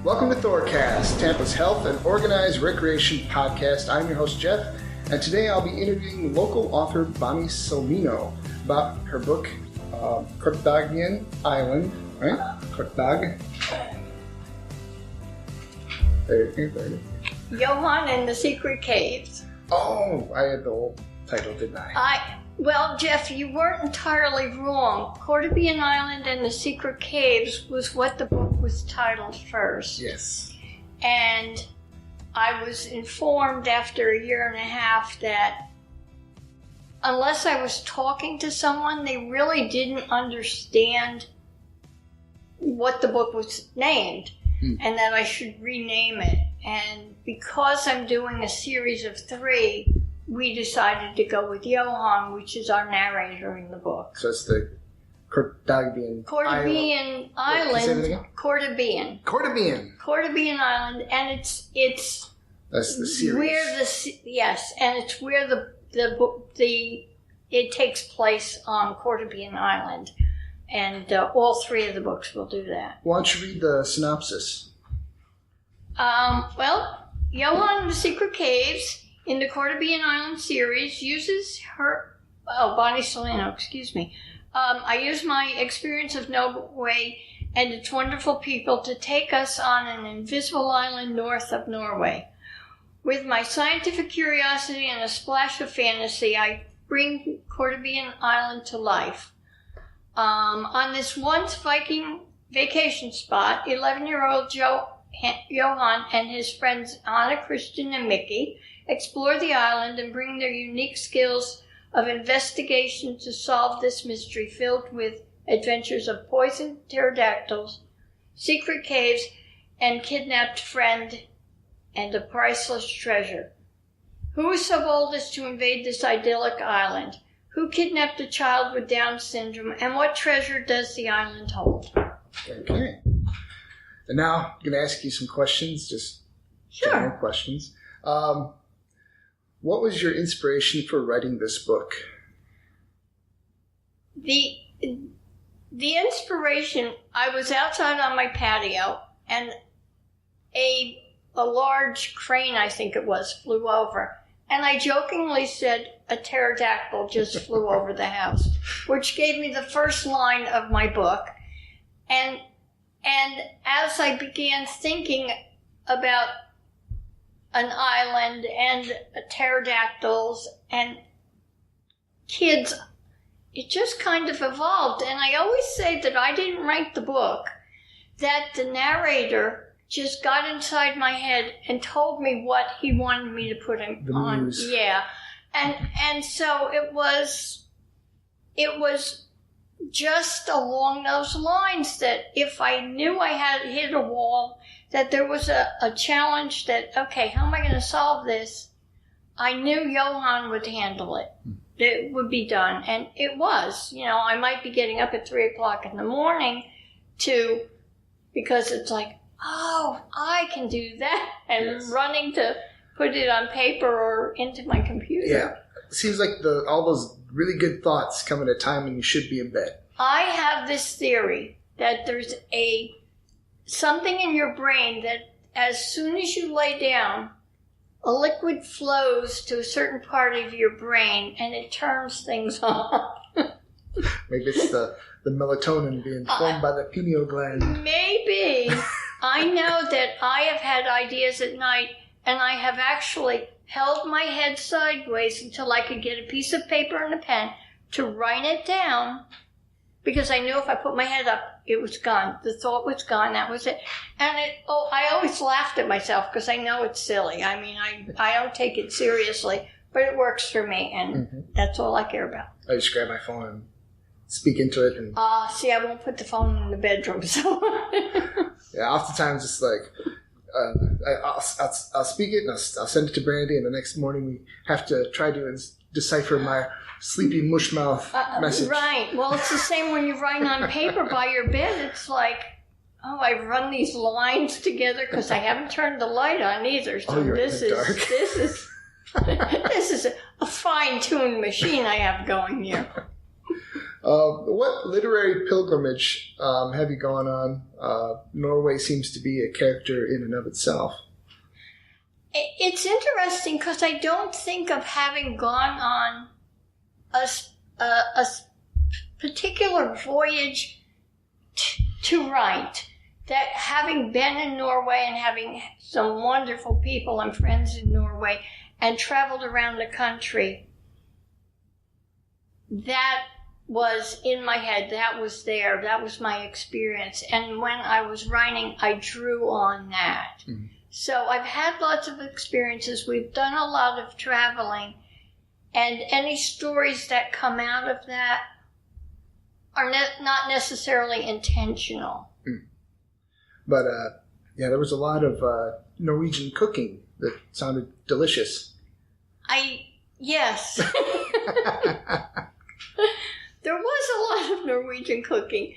Welcome to THOR Cast, Tampa's health and organized recreation podcast. I'm your host, Jeff, and today I'll be interviewing local author Bonnie Solino about her book, Carthagean Island, right? Carthage. There. Johan and the Secret Caves. Oh, I had the old title, didn't I? Well, Jeff, you weren't entirely wrong. Carthagean Island and the Secret Caves was what the book was titled first. Yes. And I was informed after a year and a half that unless I was talking to someone, they really didn't understand what the book was named and that I should rename it. And because I'm doing a series of 3, we decided to go with Johan, which is our narrator in the book. So it's the Carthagean Island. Carthagean Island, and it's that's the series. Where it takes place on Carthagean Island, and all 3 of the books will do that. Why don't you read the synopsis? Well, Johan and the Secret Caves in the Carthagean Island series uses Bonnie Solino, excuse me. I use my experience of Norway and its wonderful people to take us on an invisible island north of Norway. With my scientific curiosity and a splash of fantasy, I bring Carthagean Island to life. On this once Viking vacation spot, 11-year-old Johan and his friends Anna, Christian, and Mickey explore the island and bring their unique skills of investigation to solve this mystery filled with adventures of poisoned pterodactyls, secret caves, and kidnapped friend and a priceless treasure. Who is so bold as to invade this idyllic island? Who kidnapped a child with Down syndrome, and what treasure does the island hold? Okay. And now I'm going to ask you some questions, just general questions. What was your inspiration for writing this book? The inspiration, I was outside on my patio, and a large crane, I think it was, flew over. And I jokingly said, a pterodactyl just flew over the house, which gave me the first line of my book. And as I began thinking about an island and pterodactyls and kids, it just kind of evolved. And I always say that I didn't write the book, that the narrator just got inside my head and told me what he wanted me to put him on. Muse. Yeah. And so it was just along those lines that if I knew I had hit a wall, that there was a challenge that, okay, how am I going to solve this? I knew Johan would handle it. It would be done. And it was. I might be getting up at 3 o'clock in the morning because it's like, oh, I can do that. And running to put it on paper or into my computer. Yeah. It seems like all those really good thoughts come at a time when you should be in bed. I have this theory that there's something in your brain that as soon as you lay down, a liquid flows to a certain part of your brain and it turns things on. Maybe it's the melatonin being formed by the pineal gland. Maybe. I know that I have had ideas at night, and I have actually held my head sideways until I could get a piece of paper and a pen to write it down, because I knew if I put my head up, it was gone. The thought was gone. That was it. And I always laughed at myself because I know it's silly. I mean, I don't take it seriously, but it works for me, and that's all I care about. I just grab my phone and speak into it. And see, I won't put the phone in the bedroom, so... Yeah, oftentimes it's like, I'll speak it and I'll send it to Brandy, and the next morning we have to try to decipher my sleepy mushmouth message. Right. Well, it's the same when you write on paper by your bed. It's like, oh, I run these lines together because I haven't turned the light on either. So this is a fine-tuned machine I have going here. What literary pilgrimage have you gone on? Norway seems to be a character in and of itself. It's interesting because I don't think of having gone on a particular voyage to write. That having been in Norway and having some wonderful people and friends in Norway and traveled around the country, that was in my head, that was there, that was my experience. And when I was writing, I drew on that. Mm-hmm. So I've had lots of experiences. We've done a lot of traveling, and any stories that come out of that are not necessarily intentional. Mm. But, there was a lot of Norwegian cooking that sounded delicious. Yes. There was a lot of Norwegian cooking.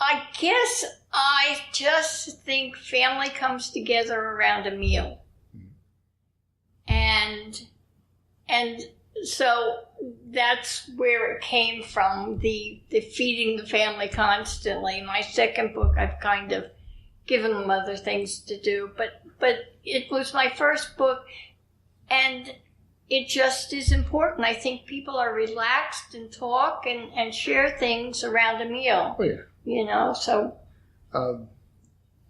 I guess I just think family comes together around a meal. And so that's where it came from, the feeding the family constantly. My second book, I've kind of given them other things to do, but it was my first book, and it just is important. I think people are relaxed and talk and share things around a meal. Oh, yeah. So. You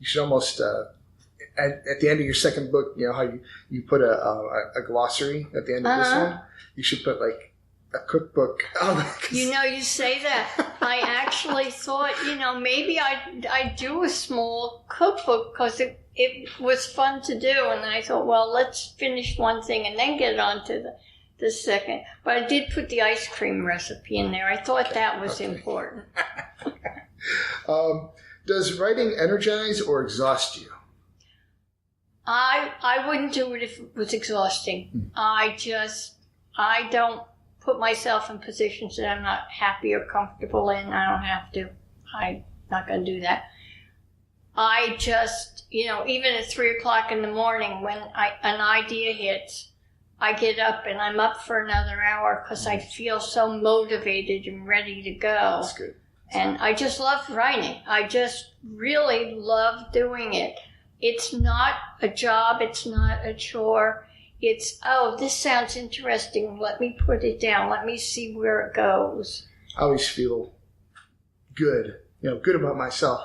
should almost, at the end of your second book, how you put a glossary at the end of this one? You should put, like, a cookbook. You say that. I actually thought, maybe I'd do a small cookbook because it was fun to do. And I thought, well, let's finish one thing and then get on to the second. But I did put the ice cream recipe in there. I thought that was important. Does writing energize or exhaust you? I wouldn't do it if it was exhausting. I don't put myself in positions that I'm not happy or comfortable in. I don't have to. I'm not going to do that. I just, even at 3 o'clock in the morning when an idea hits, I get up and I'm up for another hour because I feel so motivated and ready to go. That's good. And I just love writing. I just really love doing it. It's not a job. It's not a chore. It's, this sounds interesting. Let me put it down. Let me see where it goes. I always feel good, good about myself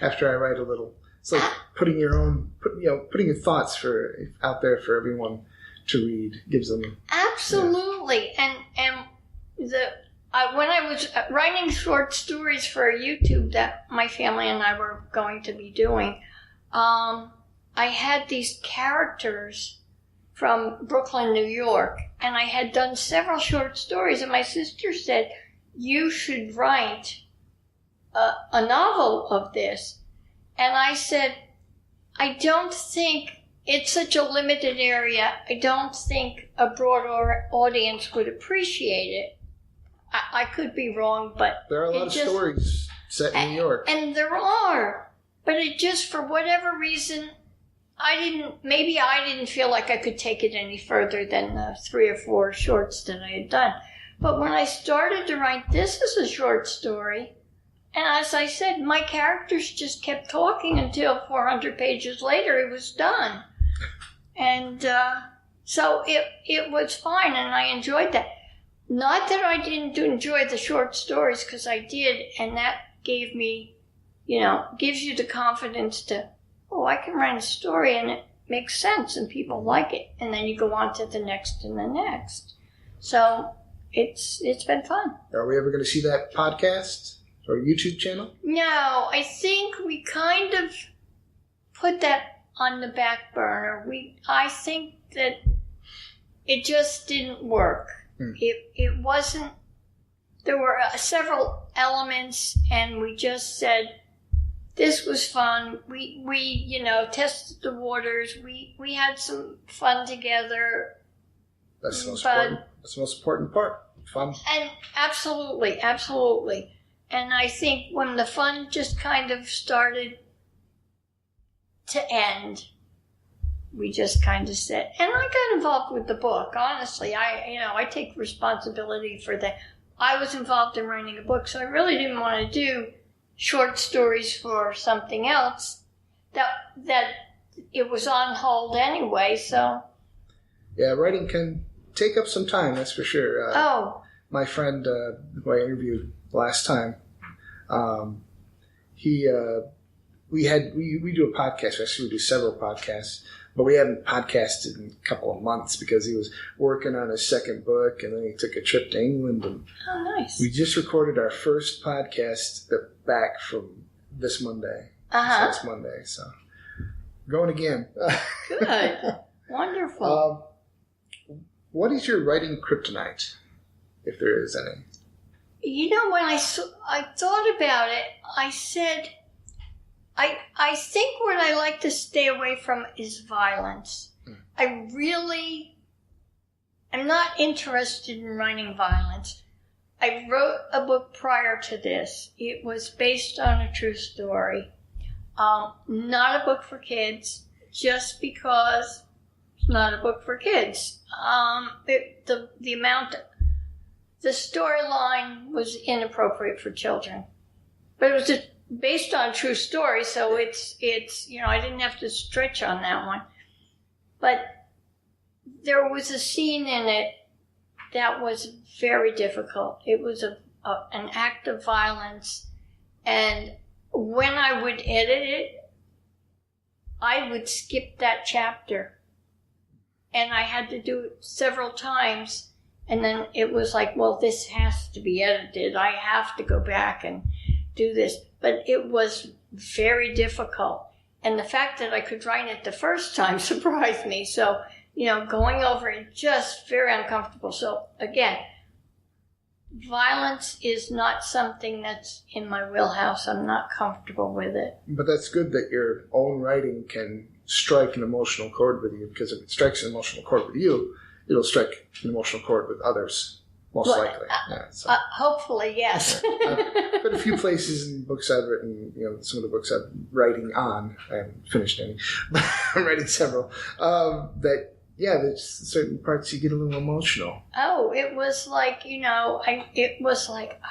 after I write a little. It's like putting your thoughts out there for everyone to read. Gives them. Absolutely. Yeah. And when I was writing short stories for YouTube that my family and I were going to be doing, I had these characters from Brooklyn, New York, and I had done several short stories, and my sister said, you should write a novel of this. And I said, I don't think it's such a limited area. I don't think a broader audience would appreciate it. I could be wrong, but there are a lot of stories set in New York. And there are. But it just, for whatever reason, I didn't feel like I could take it any further than the 3 or 4 shorts that I had done. But when I started to write this as a short story, and as I said, my characters just kept talking until 400 pages later it was done. And so it was fine, and I enjoyed that. Not that I didn't enjoy the short stories, because I did, and that gave me, gives you the confidence to, I can write a story and it makes sense and people like it. And then you go on to the next and the next. So it's been fun. Are we ever going to see that podcast or YouTube channel? No, I think we kind of put that on the back burner. I think that it just didn't work. It wasn't, there were several elements, and we just said, this was fun. We tested the waters. We had some fun together. That's the most important. That's the most important part. Fun. And absolutely. And I think when the fun just kind of started to end, we just kind of said, and I got involved with the book. Honestly, I take responsibility for the I was involved in writing a book, so I really didn't want to do short stories for something else that it was on hold anyway, so. Yeah, writing can take up some time, that's for sure. My friend who I interviewed last time, we do a podcast. Actually, we do several podcasts, but we haven't podcasted in a couple of months because he was working on his second book, and then he took a trip to England. And nice. We just recorded our first podcast back from this Monday. Last Monday, so going again. Good. Wonderful. What is your writing kryptonite, if there is any? When I thought about it, I said, I think what I like to stay away from is violence. I'm not interested in writing violence. I wrote a book prior to this. It was based on a true story. Not a book for kids, just because it's not a book for kids. The storyline was inappropriate for children, but it was based on a true story, so it's I didn't have to stretch on that one. But there was a scene in it that was very difficult. It was an act of violence, and when I would edit it, I would skip that chapter, and I had to do it several times. And then it was like, well, this has to be edited. I have to go back and do this. But it was very difficult. And the fact that I could write it the first time surprised me. So, going over it, just very uncomfortable. So, again, violence is not something that's in my wheelhouse. I'm not comfortable with it. But that's good that your own writing can strike an emotional chord with you, because if it strikes an emotional chord with you, it'll strike an emotional chord with others, most likely. Hopefully, yes. I've put a few places in books I've written, some of the books I'm writing on. I haven't finished any, but I'm writing several. There's certain parts you get a little emotional. Oh, it was like, it was like,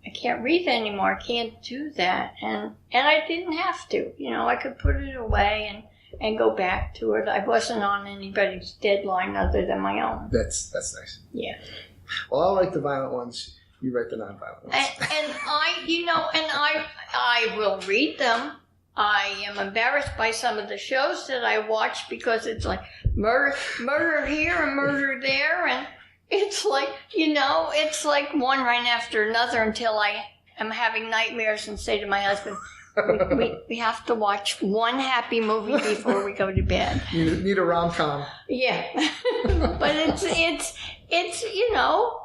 I can't read anymore. I can't do that. And I didn't have to. I could put it away and go back to it. I wasn't on anybody's deadline other than my own. That's nice. Yeah. Well, I'll write the violent ones. You write the non-violent ones. And I will read them. I am embarrassed by some of the shows that I watch because it's like murder here and murder there, and it's like, it's like one right after another until I am having nightmares and say to my husband, we have to watch one happy movie before we go to bed. You need a rom-com. Yeah. But it's you know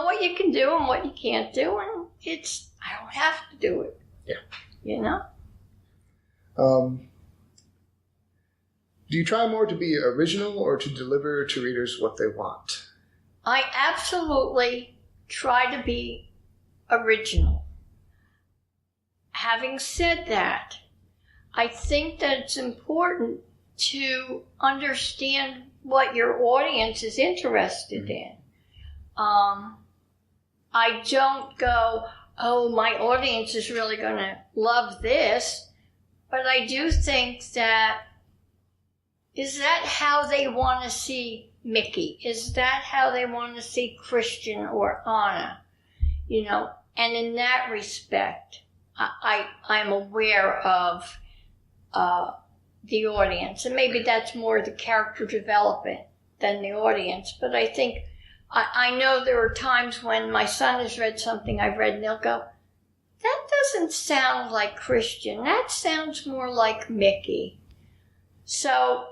what you can do and what you can't do, and I don't have to do it. Yeah. Do you try more to be original or to deliver to readers what they want? I absolutely try to be original. Having said that, I think that it's important to understand what your audience is interested in. I don't go, oh, my audience is really going to love this, but I do think that, is that how they want to see Mickey? Is that how they want to see Christian or Anna? And in that respect, I'm aware of the audience, and maybe that's more the character development than the audience. But I think I know there are times when my son has read something I've read, and they'll go, "That doesn't sound like Christian. That sounds more like Mickey." So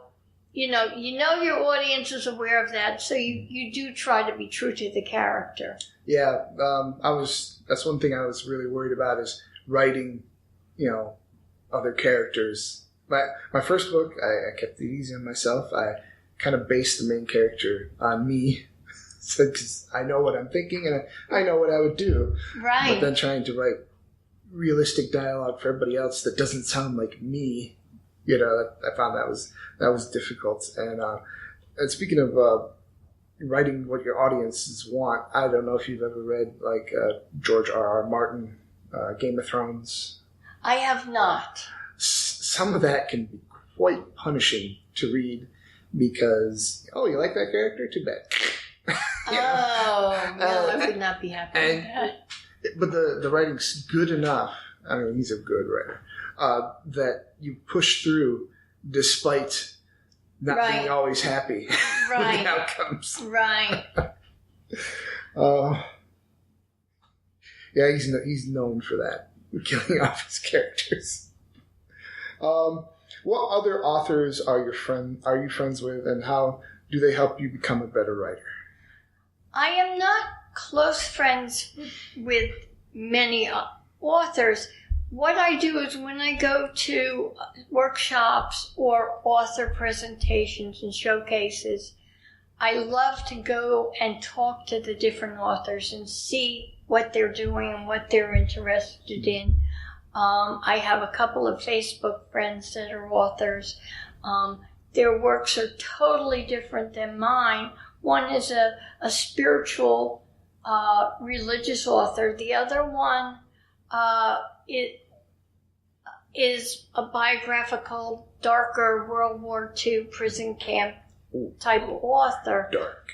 your audience is aware of that, so you do try to be true to the character. Yeah, that's one thing I was really worried about is writing, other characters. My first book, I kept it easy on myself. I kind of based the main character on me, because I know what I'm thinking and I know what I would do. Right. But then trying to write realistic dialogue for everybody else that doesn't sound like me, I found that was difficult. And speaking of writing what your audiences want. I don't know if you've ever read like George R.R. Martin, Game of Thrones. I have not. Some of that can be quite punishing to read because, you like that character? Too bad. Oh, no, I would not be happy with that. But the writing's good enough. I mean, he's a good writer. That you push through despite not being always happy with the outcomes. Right. Yeah, he's known for that, killing off his characters. What other authors are you friends with, and how do they help you become a better writer? I am not close friends with many authors. What I do is when I go to workshops or author presentations and showcases, I love to go and talk to the different authors and see what they're doing and what they're interested in. I have a couple of Facebook friends that are authors. Their works are totally different than mine. One is a spiritual, religious author. The other one it is a biographical, darker World War II prison camp type of author. Dark.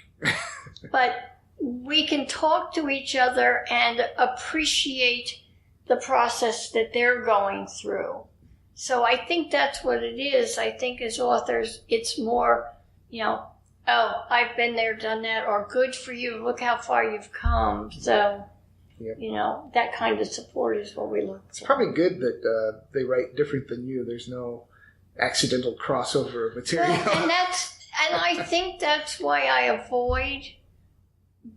But we can talk to each other and appreciate the process that they're going through. So I think that's what it is. I think as authors, it's more, I've been there, done that, or good for you, look how far you've come. So, that kind of support is what we look for. It's probably good that they write different than you. There's no accidental crossover of material. Well, and I think that's why I avoid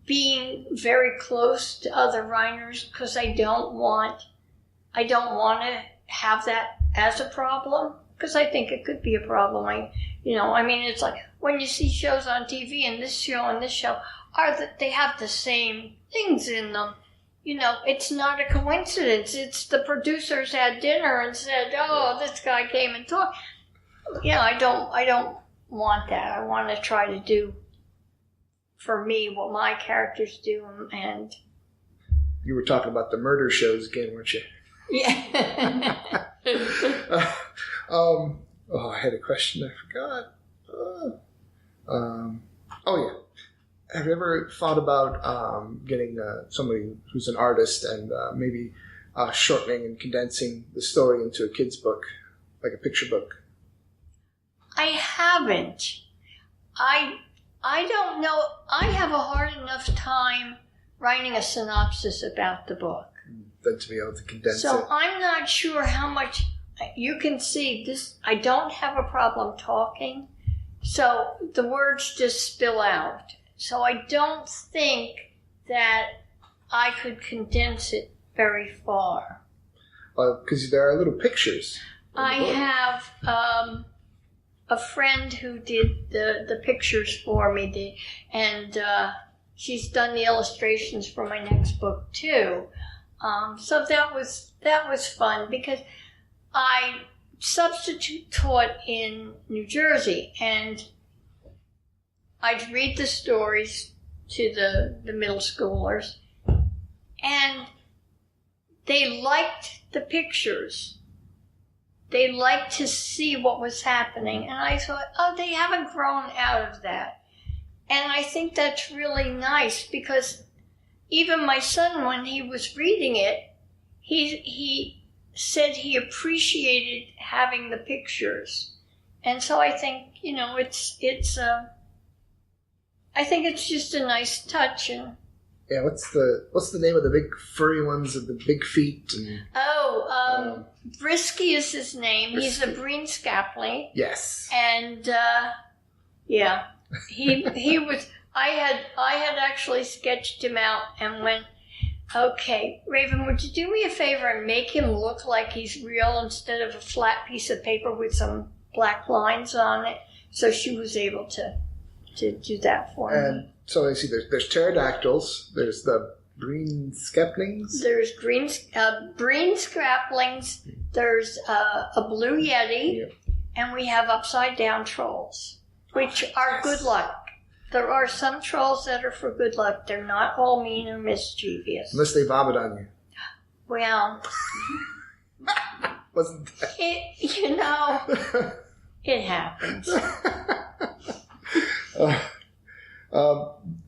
being very close to other writers, because I don't want to have that as a problem, because I think it could be a problem. It's like when you see shows on TV and this show they have the same things in them. It's not a coincidence. It's the producers had dinner and said, this guy came and talked. I don't want that. I want to try to do for me what my characters do. And you were talking about the murder shows again, weren't you? Yeah. I had a question I forgot. Have you ever thought about getting somebody who's an artist and maybe shortening and condensing the story into a kid's book, like a picture book? I haven't. I don't know. I have a hard enough time writing a synopsis about the book. Than to be able to condense it. So I'm not sure how much you can see this. I don't have a problem talking, so the words just spill out. So I don't think that I could condense it very far. Because there are little pictures. I have a friend who did the pictures for me, and she's done the illustrations for my next book too. So that was fun, because I substitute taught in New Jersey, and I'd read the stories to the middle schoolers, and they liked the pictures. They liked to see what was happening, and I thought, they haven't grown out of that. And I think that's really nice, because even my son, when he was reading it, he said he appreciated having the pictures. And so I think, I think it's just a nice touch. And yeah, what's the name of the big furry ones with the big feet? Brisky is his name. Brisky. He's a Breen Scapling. Yes. And he was. I had actually sketched him out and went, okay, Raven, would you do me a favor and make him look like he's real instead of a flat piece of paper with some black lines on it? So she was able to do that for me. And so I see there's pterodactyls, there's the Breen Scaplings. There's Breen Scraplings, there's a blue yeti, and we have upside down trolls, which are good luck. There are some trolls that are for good luck. They're not all mean or mischievous. Unless they vomit on you. Well, Wasn't that? It happens.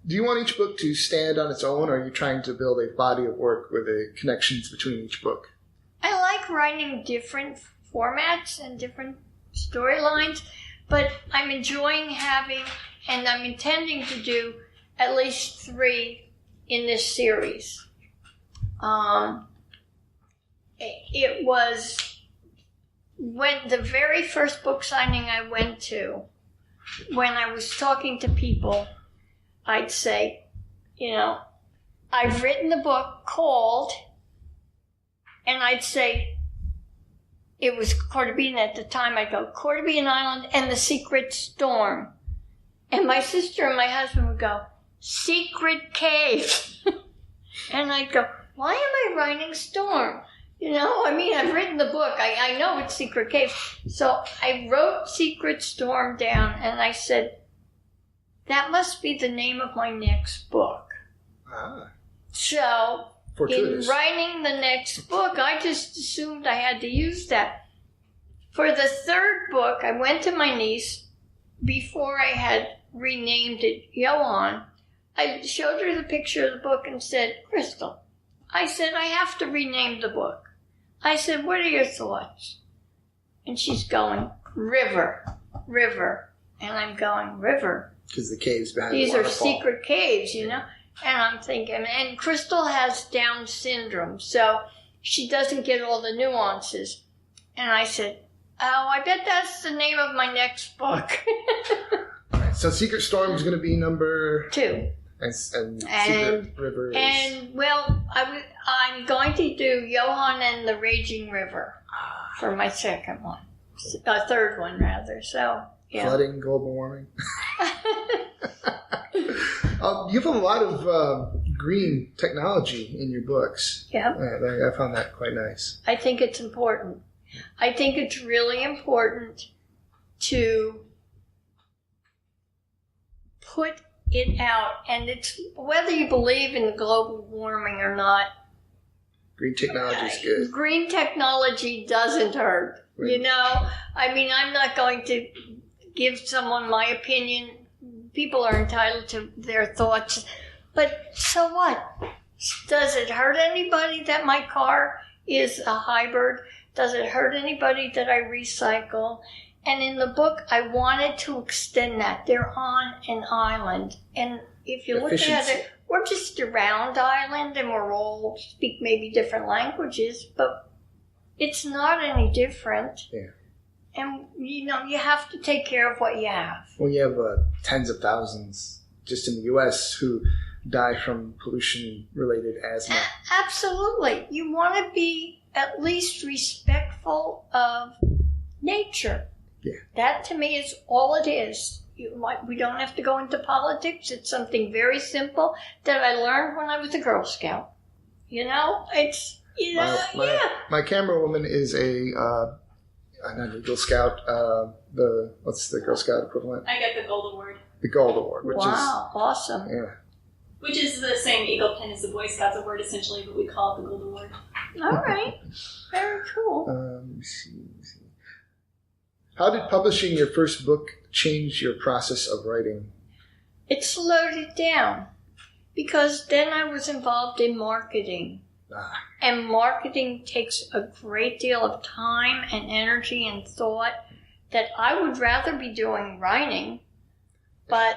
Do you want each book to stand on its own, or are you trying to build a body of work with the connections between each book? I like writing different formats and different storylines, but I'm enjoying having, and I'm intending to do, at least 3 in this series. It was when the very first book signing I went to, when I was talking to people, I'd say, I've written a book called, and I'd say, it was Caribbean at the time, I'd go, Caribbean Island and the Secret Storm. And my sister and my husband would go, Secret Cave. And I'd go, why am I writing Storm? I've written the book. I know it's Secret Cave. So I wrote Secret Storm down, and I said, that must be the name of my next book. Ah. So Fortuitous. in writing the next book, I just assumed I had to use that. For the 3rd book, I went to my niece before I had renamed it Johan. I showed her the picture of the book and said, Crystal, I said, I have to rename the book. I said, what are your thoughts? And she's going, River. And I'm going, River. Because the caves behind These the are waterfall. secret caves, And I'm thinking, and Crystal has Down syndrome, so she doesn't get all the nuances. And I said, oh, I bet that's the name of my next book. Right. So Secret Storm is going to be number 2. And Secret River is... And, well, I'm going to do Johan and the Raging River for my second one. 3rd one, rather. So, yeah. Flooding, global warming. You have a lot of green technology in your books. Yeah. I found that quite nice. I think it's important. I think it's really important to put it out, and it's whether you believe in global warming or not. Green technology is good. Green technology doesn't hurt. Right. I'm not going to give someone my opinion. People are entitled to their thoughts, but so what? Does it hurt anybody that my car is a hybrid? Does it hurt anybody that I recycle? And in the book, I wanted to extend that. They're on an island. And if you look at it, we're just a round island and we're all speak maybe different languages, but it's not any different. Yeah. And, you have to take care of what you have. Well, you have tens of thousands just in the U.S. who die from pollution-related asthma. Absolutely. You want to be at least respectful of nature. Yeah. That to me is all it is. We don't have to go into politics. It's something very simple that I learned when I was a Girl Scout. It's, My camera woman is not a Girl Scout, what's the Girl Scout equivalent? I got the Gold Award. The Gold Award, which is... Wow, awesome. Yeah. Which is the same eagle pin as the Boy Scouts Award, essentially, but we call it the Gold Award. All right. Very cool. Let me see. How did publishing your first book change your process of writing? It slowed it down because then I was involved in marketing. And marketing takes a great deal of time and energy and thought that I would rather be doing writing, but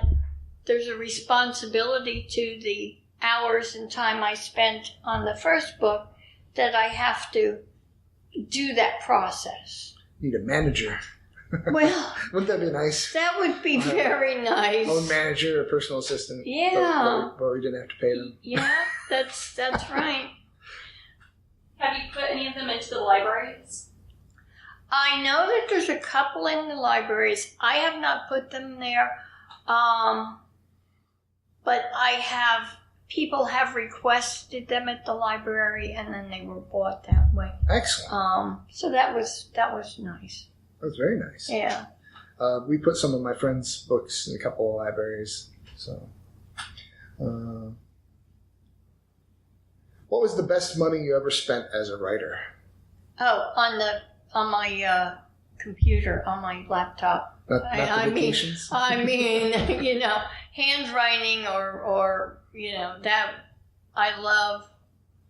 there's a responsibility to the hours and time I spent on the first book that I have to do that process. You need a manager. Well, wouldn't that be nice? That would be very nice. Own manager or personal assistant. Yeah. But we didn't have to pay them. Yeah, that's right. Have you put any of them into the libraries? I know that there's a couple in the libraries. I have not put them there, but people have requested them at the library, and then they were bought that way. Excellent. So that was nice. That was very nice. Yeah. We put some of my friends' books in a couple of libraries. So, what was the best money you ever spent as a writer? Oh, on my computer, on my laptop. Not the vacations? I mean, handwriting or that I love.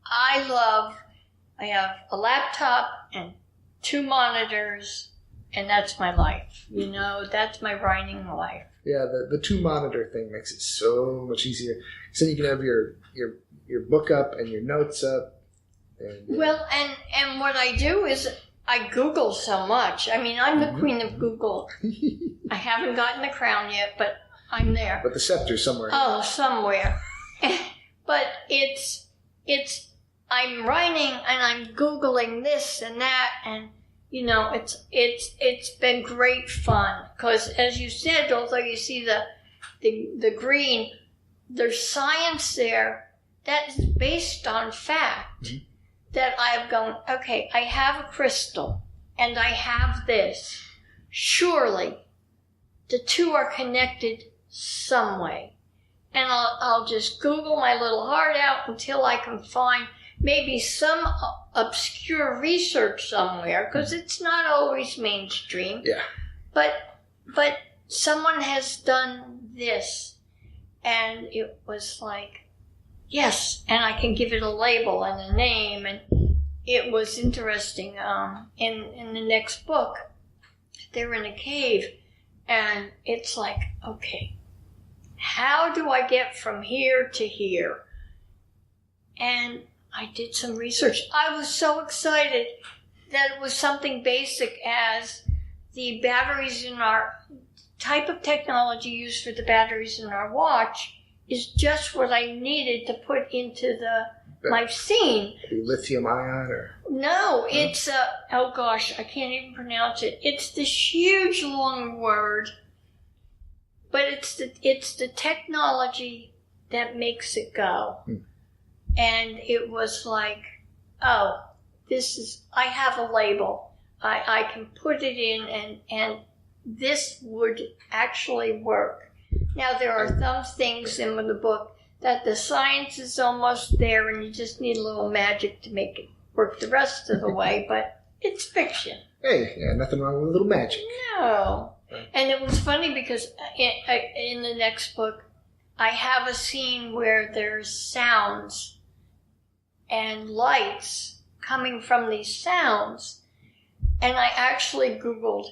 I have a laptop and 2 monitors, and that's my life. That's my writing life. Yeah, the 2 monitor thing makes it so much easier. So you can have your book up and your notes up. And, Well, and what I do is I Google so much. I mean, I'm the queen of Google. I haven't gotten the crown yet, but I'm there. But the scepter's somewhere. Oh, somewhere. But it's I'm writing and I'm Googling this and that, and it's been great fun because, as you said, although you see the green, there's science there that's based on fact. Mm-hmm. That I've gone, okay, I have a crystal and I have this. Surely the 2 are connected some way. And I'll just Google my little heart out until I can find maybe some obscure research somewhere, because it's not always mainstream. Yeah. But someone has done this, and it was like, yes, and I can give it a label and a name, and it was interesting. In the next book, they're in a cave, and it's like, okay, how do I get from here to here? And I did some research. I was so excited that it was something basic as the batteries in our type of technology used for the batteries in our watch is just what I needed to put into my scene. Lithium ion or? No, it's oh gosh, I can't even pronounce it. It's this huge long word, but it's the technology that makes it go. And it was like, oh, I have a label. I can put it in and this would actually work. Now, there are some things in the book that the science is almost there and you just need a little magic to make it work the rest of the way, but it's fiction. Hey, yeah, nothing wrong with a little magic. No. And it was funny because in the next book, I have a scene where there's sounds and lights coming from these sounds, and I actually Googled,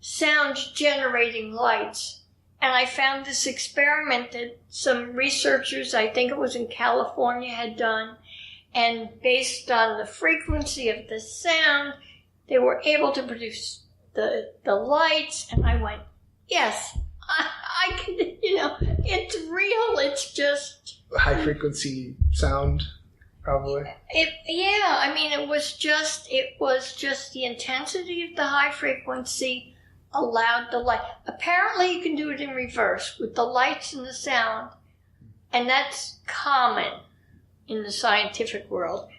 sound generating lights. And I found this experiment that some researchers, I think it was in California, had done. And based on the frequency of the sound, they were able to produce the lights. And I went, yes, I can, it's real. It's just high frequency sound, probably. It was just the intensity of the high frequency allowed the light. Apparently you can do it in reverse with the lights and the sound, and that's common in the scientific world.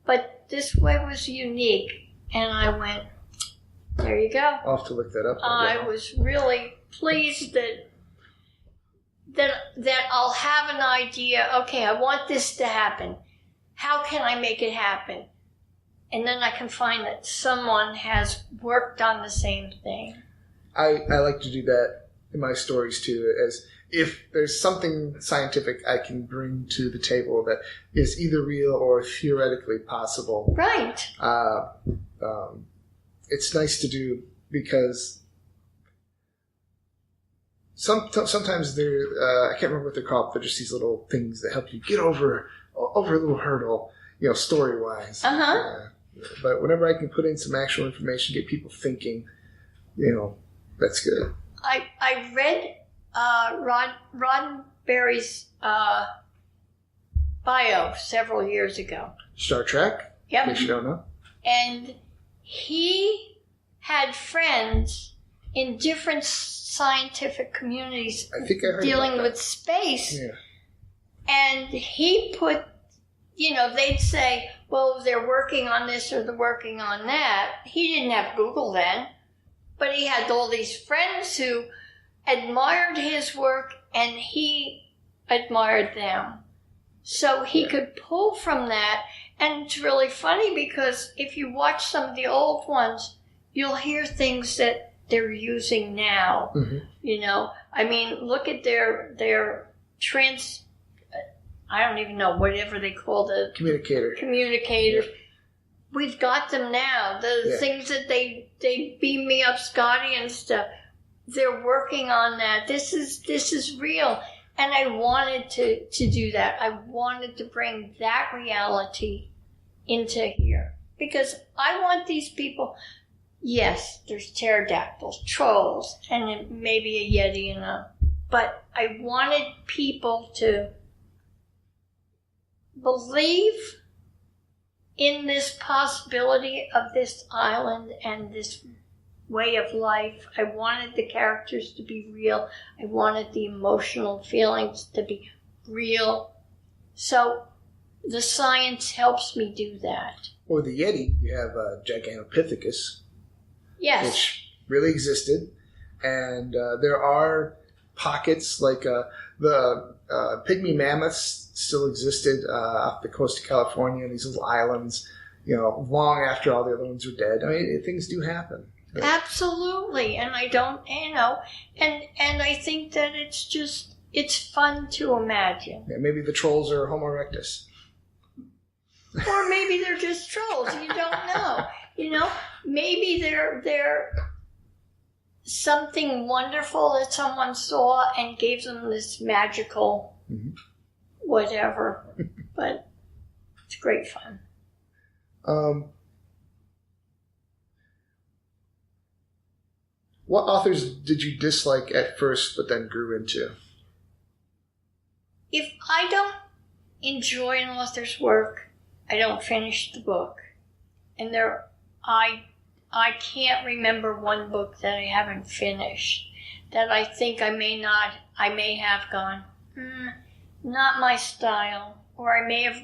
But this way was unique, and I went, there you go. I'll have to look that up. I was really pleased that I'll have an idea, okay, I want this to happen. How can I make it happen? And then I can find that someone has worked on the same thing. I like to do that in my stories too, as if there's something scientific I can bring to the table that is either real or theoretically possible. Right. It's nice to do because sometimes I can't remember what they're called. They're just these little things that help you get over a little hurdle, story wise. But whenever I can put in some actual information, get people thinking, that's good. I read Roddenberry's bio several years ago. Star Trek? Yep. In case you don't know. And he had friends in different scientific communities I think I heard dealing about with that. Space. Yeah. And he put, they'd say, well, they're working on this or they're working on that. He didn't have Google then, but he had all these friends who admired his work and he admired them. So he could pull from that. And it's really funny because if you watch some of the old ones, you'll hear things that they're using now. I mean, look at their I don't even know, whatever they call the communicators. Yeah. We've got them now. The things that they beam me up, Scotty and stuff. They're working on that. This is real. And I wanted to do that. I wanted to bring that reality into here. Because I want these people, yes, there's pterodactyls, trolls, and maybe a yeti but I wanted people to believe in this possibility of this island and this way of life. I wanted the characters to be real. I wanted the emotional feelings to be real. So the science helps me do that. Well, with the Yeti, you have Gigantopithecus. Yes. Which really existed. And there are pockets like the pygmy mammoths still existed off the coast of California, these little islands, long after all the other ones are dead. I mean, things do happen. Right? Absolutely. And I don't, and I think that it's fun to imagine. Yeah, maybe the trolls are Homo erectus. Or maybe they're just trolls. You don't know. Maybe they're something wonderful that someone saw and gave them this magical whatever. But it's great fun. What authors did you dislike at first but then grew into? If I don't enjoy an author's work, I don't finish the book. And I can't remember one book that I haven't finished, that I think I may have gone, not my style, or I may have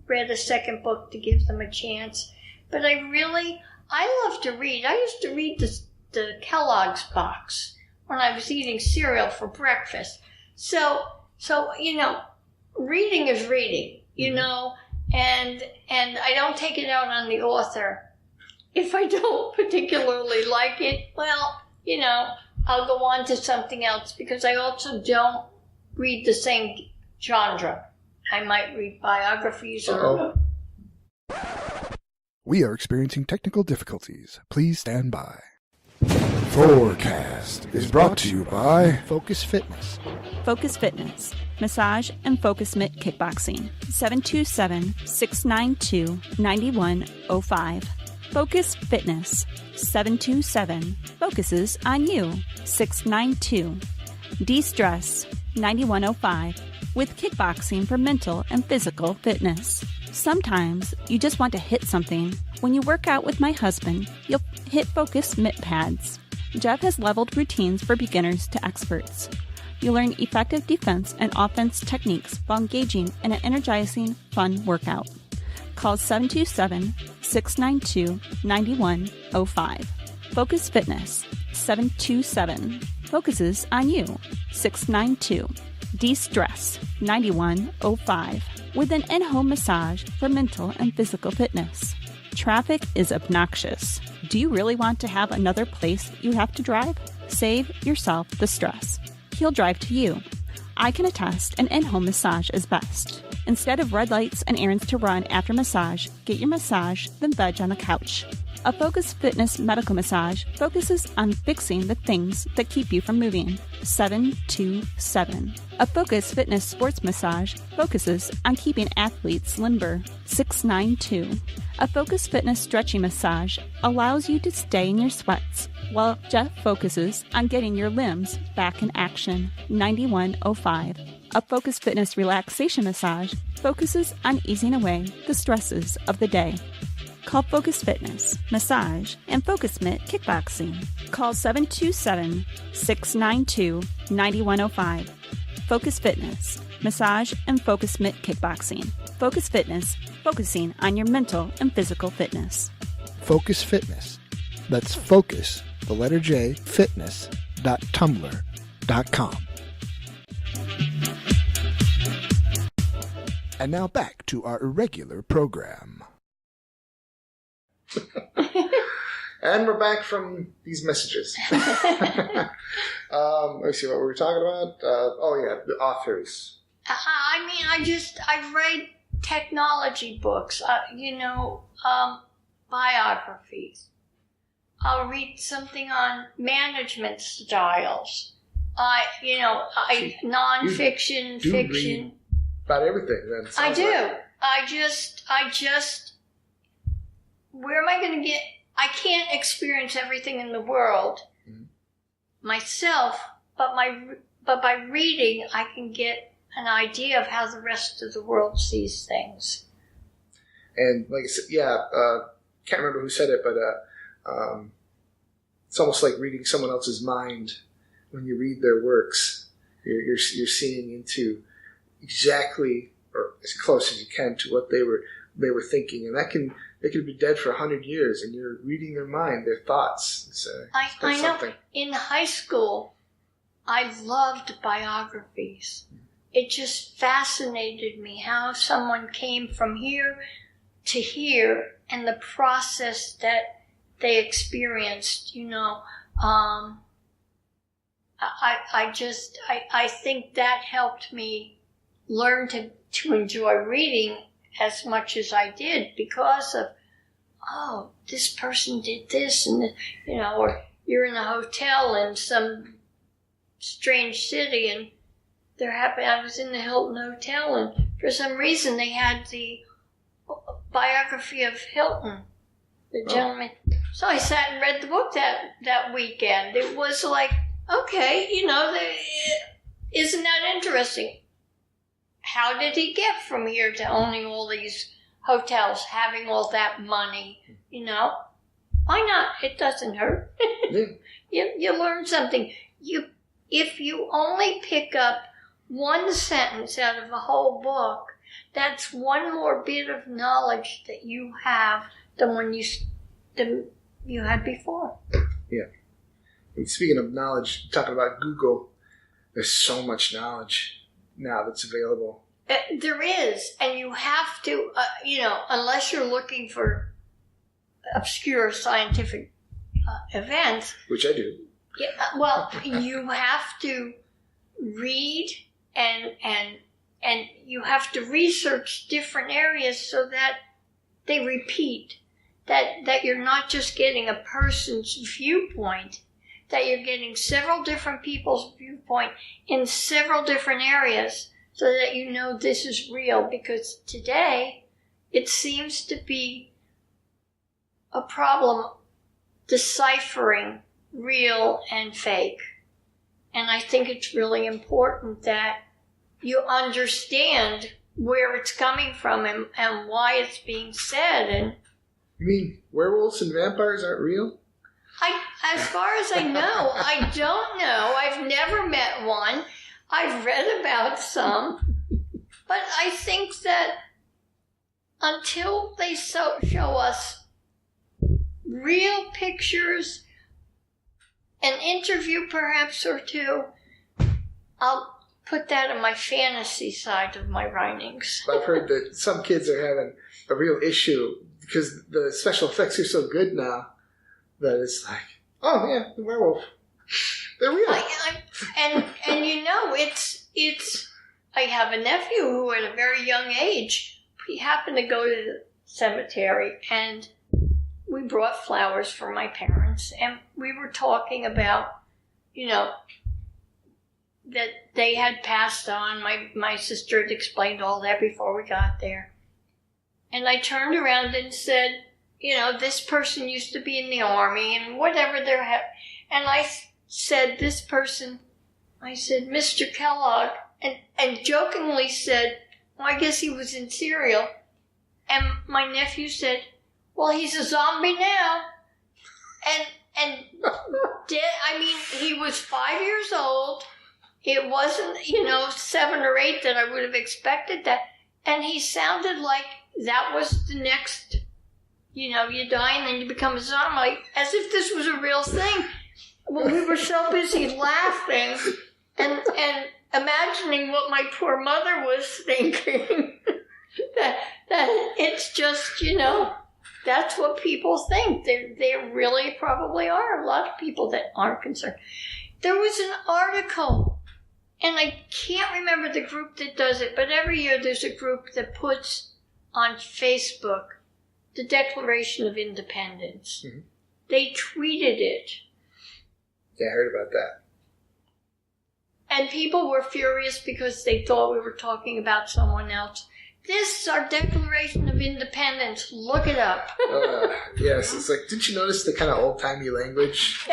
read a second book to give them a chance. But I love to read. I used to read the Kellogg's box when I was eating cereal for breakfast. So reading is reading, and I don't take it out on the author. If I don't particularly like it, well, I'll go on to something else, because I also don't read the same genre. I might read biographies or... We are experiencing technical difficulties. Please stand by. THOR Cast is brought to you by Focus Fitness. Focus Fitness, massage and Focus Mitt Kickboxing, 727-692-9105. Focus Fitness, 727, focuses on you, 692. De-stress, 9105, with kickboxing for mental and physical fitness. Sometimes you just want to hit something. When you work out with my husband, you'll hit Focus Mitt pads. Jeff has leveled routines for beginners to experts. You'll learn effective defense and offense techniques while engaging in an energizing, fun workout. Call 727-692-9105. Focus Fitness, 727, focuses on you, 692. De-stress, 9105, with an in-home massage for mental and physical fitness. Traffic is obnoxious. Do you really want to have another place you have to drive? Save yourself the stress. He'll drive to you. I can attest an in-home massage is best. Instead of red lights and errands to run after massage, get your massage, then veg on the couch. A Focus Fitness medical massage focuses on fixing the things that keep you from moving. 727. A Focus Fitness sports massage focuses on keeping athletes limber. 692. A Focus Fitness stretching massage allows you to stay in your sweats, while Jeff focuses on getting your limbs back in action. 9105. A Focus Fitness relaxation massage focuses on easing away the stresses of the day. Call Focus Fitness, Massage, and Focus Mitt Kickboxing. Call 727-692-9105. Focus Fitness, Massage, and Focus Mitt Kickboxing. Focus Fitness, focusing on your mental and physical fitness. Focus Fitness. That's focus, the letter J, fitness.tumblr.com. THORcast.com. And now back to our irregular program. And we're back from these messages. Let's see what we were talking about. The authors. I read technology books, biographies. I'll read something on management styles. Nonfiction, You fiction. read about everything then. I do. I just, where am I going to get, I can't experience everything in the world myself, but by reading, I can get an idea of how the rest of the world sees things. And like I said, can't remember who said it, but it's almost like reading someone else's mind when you read their works. You're seeing into exactly, or as close as you can, to what they were thinking, and they could be dead for 100 years, and you're reading their mind, their thoughts. I know. In high school, I loved biographies. It just fascinated me how someone came from here to here and the process that they experienced. I think that helped me learn to enjoy reading as much as I did because of, this person did this, and or you're in a hotel in some strange city and I was in the Hilton Hotel, and for some reason they had the biography of Hilton, the gentleman. So I sat and read the book that weekend. It was like, okay, isn't that interesting? How did he get from here to owning all these hotels, having all that money? Why not? It doesn't hurt. You learn something. If you only pick up one sentence out of a whole book, that's one more bit of knowledge that you have than when you had before. Yeah. And speaking of knowledge, talking about Google, there's so much knowledge now that's available. There is, and you have to, unless you're looking for obscure scientific events. Which I do. Yeah, well, you have to read and you have to research different areas so that they repeat, that you're not just getting a person's viewpoint, that you're getting several different people's viewpoint in several different areas so that this is real, because today it seems to be a problem deciphering real and fake. And I think it's really important that you understand where it's coming from and why it's being said. And you mean werewolves and vampires aren't real? As far as I know, I don't know. I've never met one. I've read about some. But I think that until they show us real pictures, an interview perhaps or two, I'll put that on my fantasy side of my writings. I've heard that some kids are having a real issue because the special effects are so good now that it's like, oh yeah, the werewolf, they're real. It's. I have a nephew who, at a very young age, he happened to go to the cemetery, and we brought flowers for my parents, and we were talking about, that they had passed on. My sister had explained all that before we got there. And I turned around and said, this person used to be in the army and whatever and I said, this person, I said, Mr. Kellogg, and jokingly said, well, I guess he was in cereal. And my nephew said, well, he's a zombie now. And he was 5 years old. It wasn't, 7 or 8 that I would have expected that. And he sounded like that was the next, you die and then you become a zombie, as if this was a real thing. Well, we were so busy laughing and imagining what my poor mother was thinking. that it's just, that's what people think. There really probably are a lot of people that aren't concerned. There was an article, and I can't remember the group that does it, but every year there's a group that puts on Facebook the Declaration of Independence. Mm-hmm. They tweeted it. Yeah, I heard about that. And people were furious because they thought we were talking about someone else. This is our Declaration of Independence. Look it up. Yes, it's like, didn't you notice the kind of old-timey language?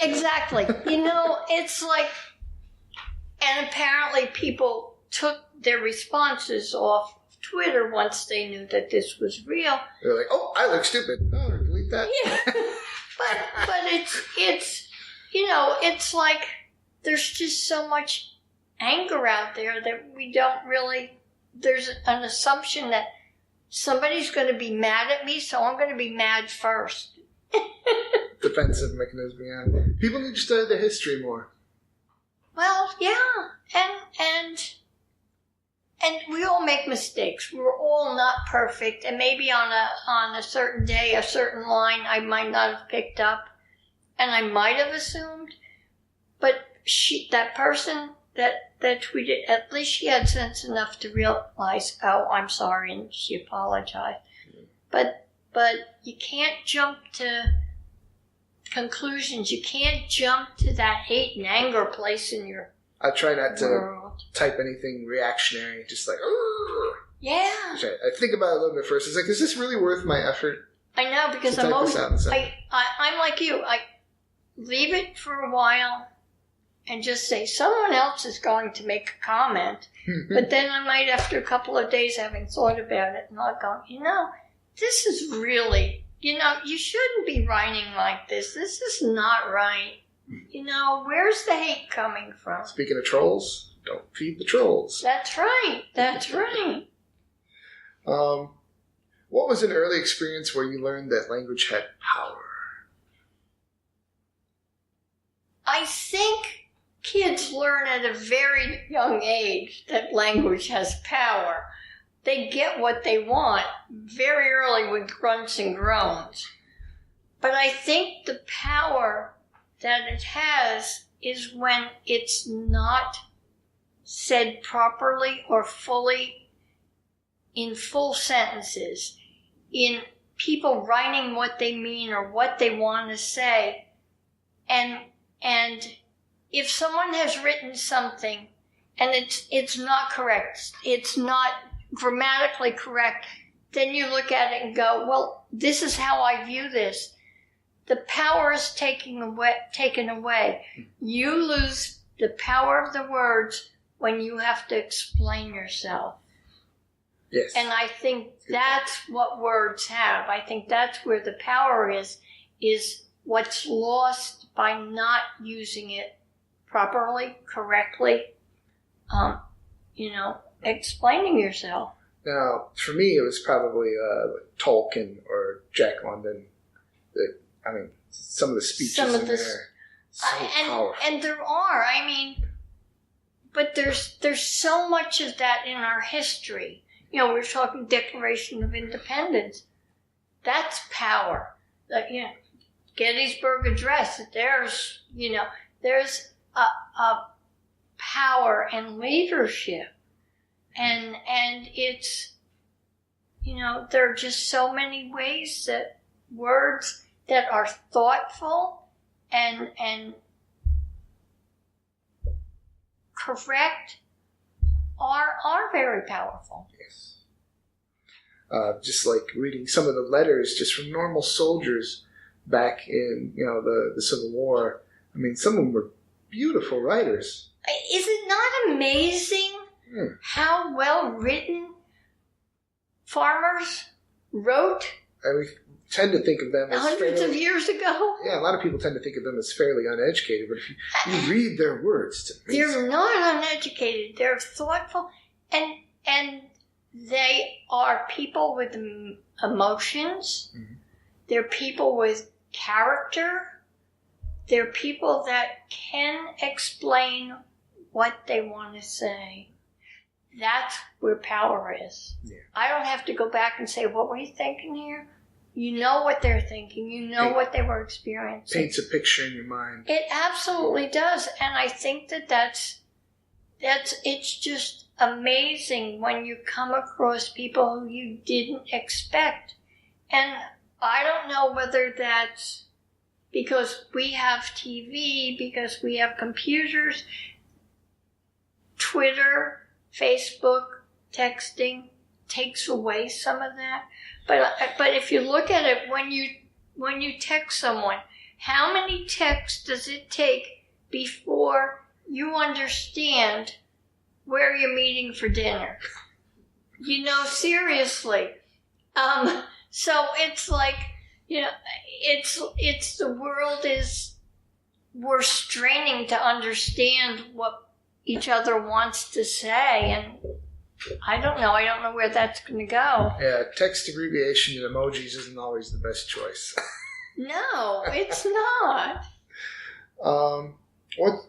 Exactly. It's like, and apparently people took their responses off Twitter once they knew that this was real. They're like, oh, I look stupid. Oh, delete that. Yeah. but it's it's like there's just so much anger out there that we don't really, there's an assumption that somebody's going to be mad at me, so I'm going to be mad first. Defensive mechanism, yeah. People need to study their history more. Well, yeah, and we all make mistakes. We're all not perfect, and maybe on a certain day, a certain line I might not have picked up, and I might have assumed. But that person that tweeted, at least she had sense enough to realize, oh, I'm sorry, and she apologized. But you can't jump to conclusions. You can't jump to that hate and anger place in your I try not to world. Type anything reactionary, just like, oh. Yeah. I think about it a little bit first. It's like, is this really worth my effort? I know, because I'm like you. I leave it for a while and just say, someone else is going to make a comment. But then I might, after a couple of days having thought about it, and I'll go, this is really, you shouldn't be writing like this. This is not right. Where's the hate coming from? Speaking of trolls, don't feed the trolls. That's right. That's right. What was an early experience where you learned that language had power? I think kids learn at a very young age that language has power. They get what they want very early with grunts and groans. But I think the power that it has is when it's not said properly or fully in full sentences, in people writing what they mean or what they want to say. And if someone has written something and it's not correct, it's not grammatically correct, then you look at it and go, well, this is how I view this. The power is taken away. You lose the power of the words when you have to explain yourself. Yes. And I think that's what words have. I think that's where the power is what's lost by not using it properly, correctly, explaining yourself. Now, for me, it was probably Tolkien or Jack London. Some of the speeches in there, so powerful. And there are, but there's so much of that in our history. We're talking Declaration of Independence. That's power. Gettysburg Address. There's a power and leadership, and it's there are just so many ways that words that are thoughtful and correct are very powerful. Yes. Just like reading some of the letters just from normal soldiers back in the Civil War. Some of them were beautiful writers. Is it not amazing how well written farmers wrote? We tend to think of them as hundreds of years ago. Yeah, a lot of people tend to think of them as fairly uneducated, but if you read their words, it's amazing. They're not uneducated. They're thoughtful, and they are people with emotions. Mm-hmm. They're people with character. They're people that can explain what they want to say. That's where power is. Yeah. I don't have to go back and say, what were you thinking here? You know what they're thinking. You know what they were experiencing. Paints a picture in your mind. It absolutely does. And I think it's just amazing when you come across people who you didn't expect. And I don't know whether that's because we have TV, because we have computers, Twitter, Facebook, texting takes away some of that. But if you look at it, when you text someone, how many texts does it take before you understand where you're meeting for dinner? Seriously. So it's like, it's the world we're straining to understand what each other wants to say, and I don't know where that's going to go. Yeah, text abbreviation and emojis isn't always the best choice. No, it's not.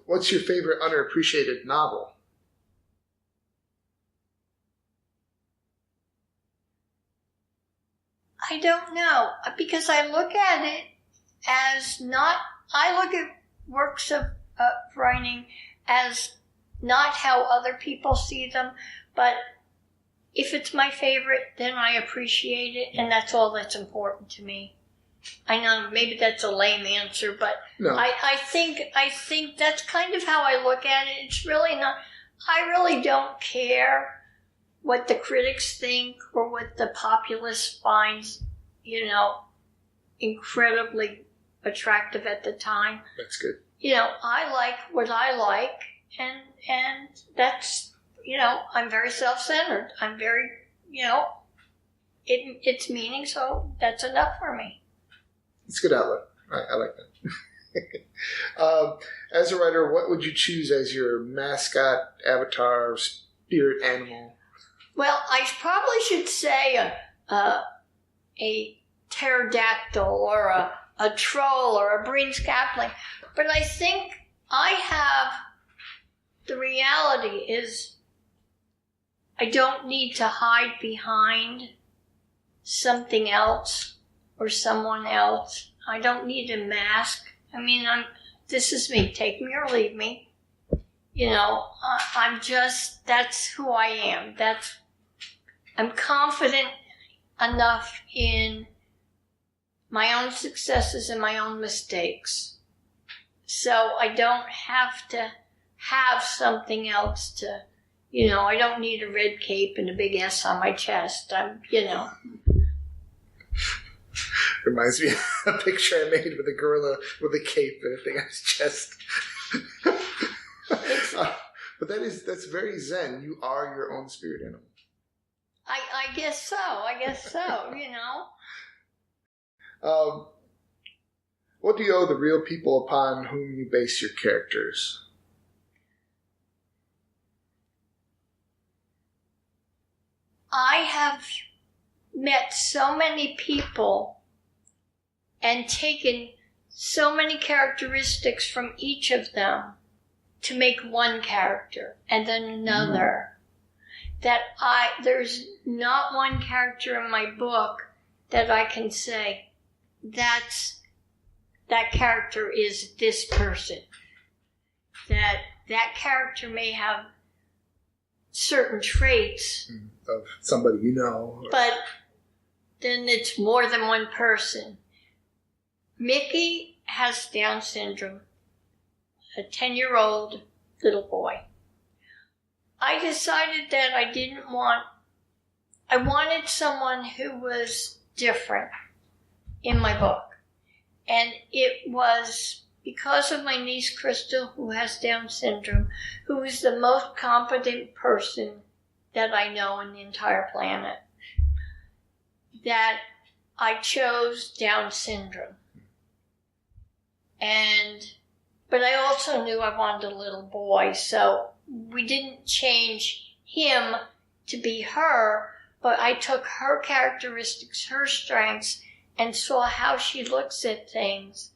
What's your favorite underappreciated novel? I don't know, because I look at it as I look at works of writing as not how other people see them, but if it's my favorite, then I appreciate it, and that's all that's important to me. I know maybe that's a lame answer, but no. I think that's kind of how I look at it. It's really not. I really don't care what the critics think or what the populace finds, incredibly attractive at the time. That's good. I like what I like, and that's, I'm very self-centered. I'm very, it's meaning, so that's enough for me. It's a good outlook. I like that. As a writer, what would you choose as your mascot, avatar, spirit animal? Well, I probably should say a pterodactyl or a troll or a green scapling. But I think the reality is I don't need to hide behind something else or someone else. I don't need a mask. I mean, this is me. Take me or leave me. That's who I am. I'm confident enough in my own successes and my own mistakes. So I don't have to have something else to, I don't need a red cape and a big S on my chest. Reminds me of a picture I made with a gorilla with a cape and a thing on his chest. But that's very zen. You are your own spirit animal. I guess so, What do you owe the real people upon whom you base your characters? I have met so many people and taken so many characteristics from each of them to make one character and then another. That there's not one character in my book that I can say, that character is this person. That character may have certain traits of somebody you know. But then it's more than one person. Mickey has Down syndrome, a 10-year-old little boy. I decided that I wanted someone who was different in my book. And it was because of my niece Crystal, who has Down syndrome, who is the most competent person that I know on the entire planet, that I chose Down syndrome. But I also knew I wanted a little boy, so we didn't change him to be her, but I took her characteristics, her strengths, and saw how she looks at things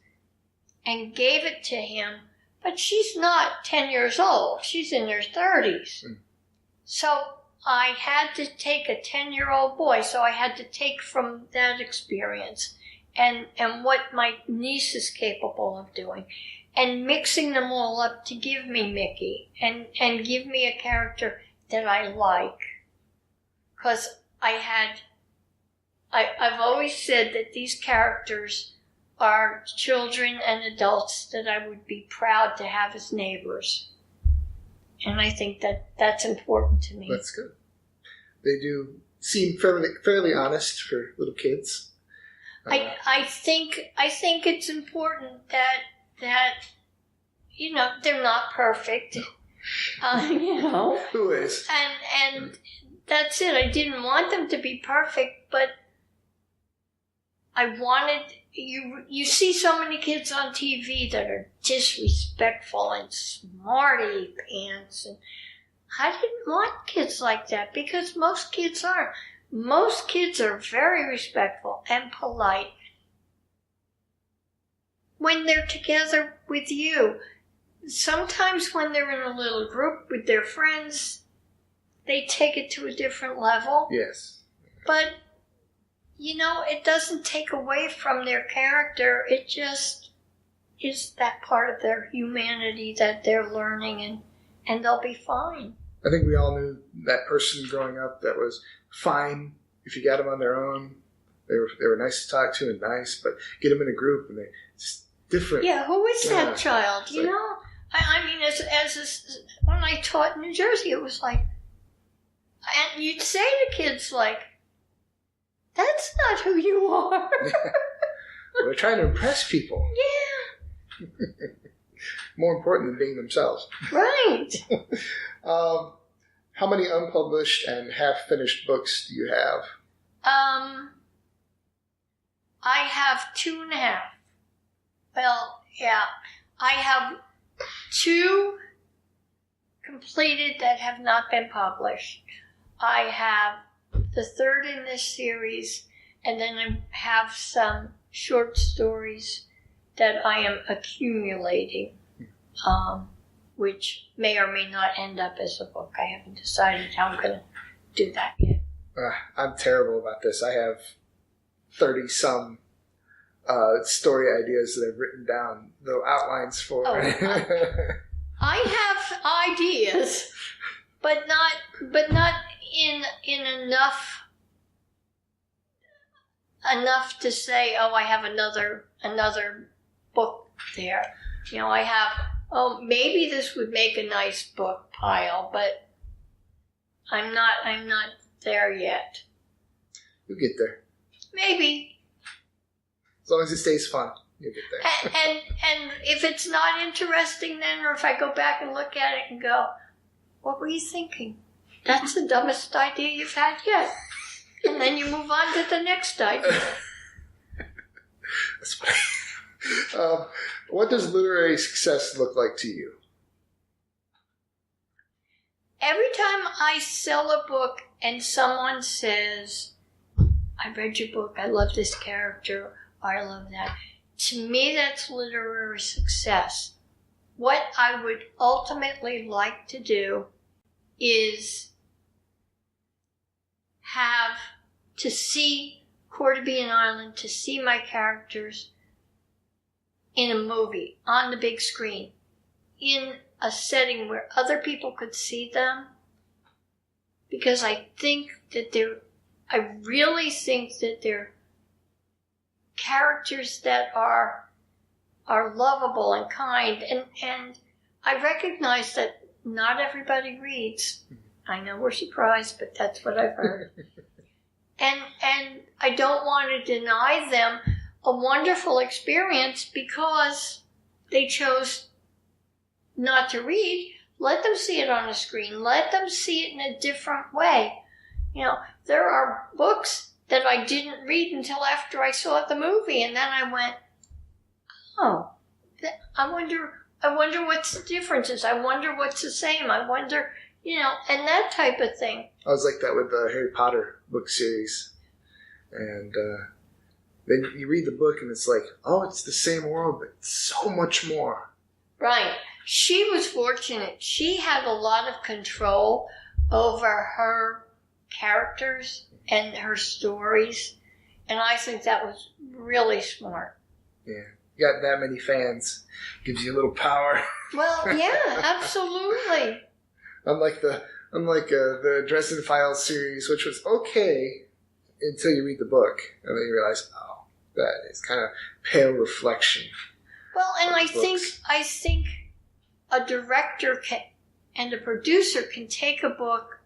and gave it to him, But she's not 10 years old. She's in her 30s. So I had to take a 10-year-old boy, so I had to take from that experience and what my niece is capable of doing, and mixing them all up to give me Mickey and give me a character that I like. Because I've always said that these characters are children and adults that I would be proud to have as neighbors. And I think that that's important to me. That's good. They do seem fairly honest for little kids. I think it's important that they're not perfect. Who is? And that's it. I didn't want them to be perfect, but I wanted you see so many kids on TV that are disrespectful and smarty pants, and I didn't want kids like that because most kids aren't. Most kids are very respectful and polite when they're together with you. Sometimes when they're in a little group with their friends, they take it to a different level. Yes. But, it doesn't take away from their character. It just is that part of their humanity that they're learning, and they'll be fine. I think we all knew that person growing up that was fine if you got them on their own. They were nice to talk to and nice, but get them in a group and they just different. Yeah, who is that child? It's when I taught in New Jersey, it was like, and you'd say to kids like, "That's not who you are." We're trying to impress people. Yeah. More important than being themselves. Right. How many unpublished and half-finished books do you have? I have 2.5. Well, yeah. I have 2 completed that have not been published. I have the 3rd in this series, and then I have some short stories that I am accumulating, which may or may not end up as a book. I haven't decided how I'm going to do that yet. I'm terrible about this. I have 30-some story ideas that I've written down, the outlines for. I have ideas, but not in enough to say, I have another book there. I have, maybe this would make a nice book pile, but I'm not there yet. You'll get there. Maybe. As long as it stays fun, you'll get there. And if it's not interesting then, or if I go back and look at it and go, what were you thinking? That's the dumbest idea you've had yet. And then you move on to the next idea. That's funny. What does literary success look like to you? Every time I sell a book and someone says, I read your book, I love this character, I love that. To me, that's literary success. What I would ultimately like to do is have to see Caribbean Island, to see my characters in a movie, on the big screen, in a setting where other people could see them. Because I really think that they're characters that are lovable and kind, and I recognize that not everybody reads. I know we're surprised, but that's what I've heard. And I don't want to deny them a wonderful experience because they chose not to read. Let them see it on a screen. Let them see it in a different way. There are books that I didn't read until after I saw the movie, and then I went, I wonder what's the differences. I wonder what's the same. I wonder, and that type of thing. I was like that with the Harry Potter book series. And then you read the book and it's like, it's the same world, but so much more. Right. She was fortunate. She had a lot of control over her characters and her stories, and I think that was really smart. Yeah. You got that many fans. Gives you a little power. Well, yeah, absolutely. Unlike the Dresden Files series, which was okay until you read the book, and then you realize, oh, that is kind of pale reflection. Well, and I books. think a director and a producer can take a book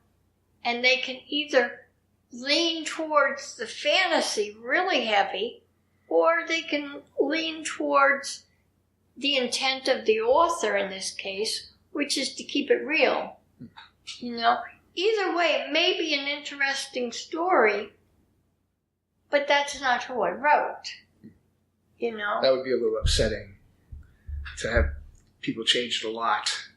and they can either lean towards the fantasy really heavy, or they can lean towards the intent of the author in this case, which is to keep it real. You know, either way, it may be an interesting story, but that's not who I wrote. You know, That would be a little upsetting to have people change it a lot.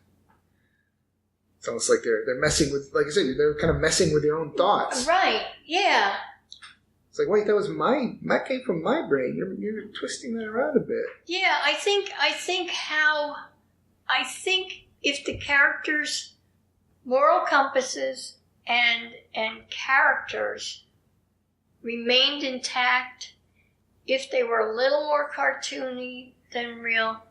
It's almost like they're messing with, like I said, they're kind of messing with their own thoughts. right? Yeah. It's like, wait, that came from my brain. You're twisting that around a bit. Yeah, I think if the characters' moral compasses and characters remained intact, if they were a little more cartoony than real,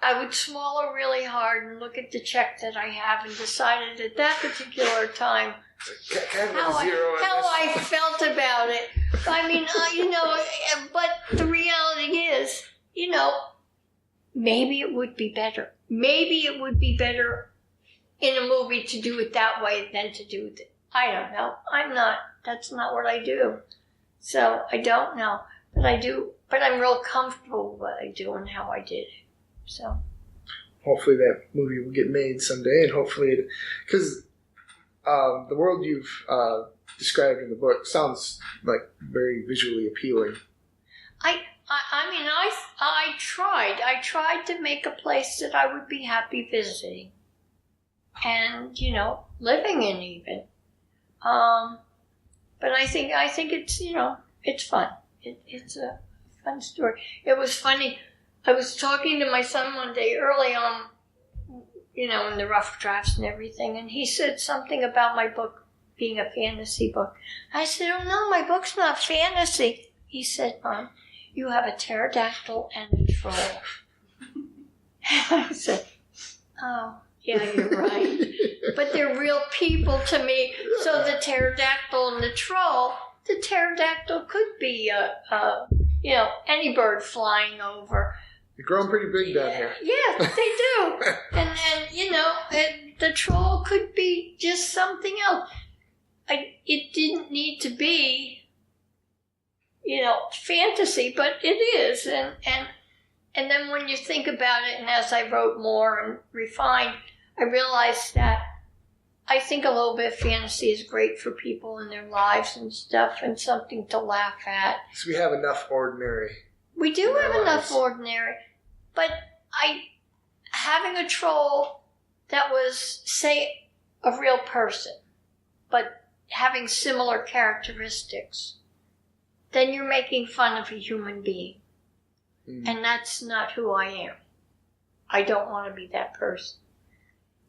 I would swallow really hard and look at the check that I have and decided at that particular time how I felt about it. I mean, but the reality is, maybe it would be better. Maybe it would be better in a movie to do it that way than to do it. I don't know. That's not what I do. So I don't know. But I do. But I'm real comfortable with what I do and how I did it. So hopefully that movie will get made someday, and hopefully because the world you've described in the book sounds like very visually appealing. I tried to make a place that I would be happy visiting and, living in even. But I think it's, it's fun. It's a fun story. It was funny. I was talking to my son one day early on, in the rough drafts and everything, and he said something about my book being a fantasy book. I said, oh no, my book's not fantasy. He said, Mom, you have a pterodactyl and a troll. I said, oh, yeah, you're right. But they're real people to me. So the pterodactyl and the pterodactyl could be any bird flying over. You're growing pretty big down here. Yeah, they do. and the troll could be just something else. It didn't need to be, fantasy, but it is. And then when you think about it, and as I wrote more and refined, I realized that I think a little bit of fantasy is great for people in their lives and stuff, and something to laugh at. So we have enough ordinary. We do have lives. enough ordinary. But having a troll that was, say, a real person, but having similar characteristics, then you're making fun of a human being. And that's not who I am. I don't want to be that person.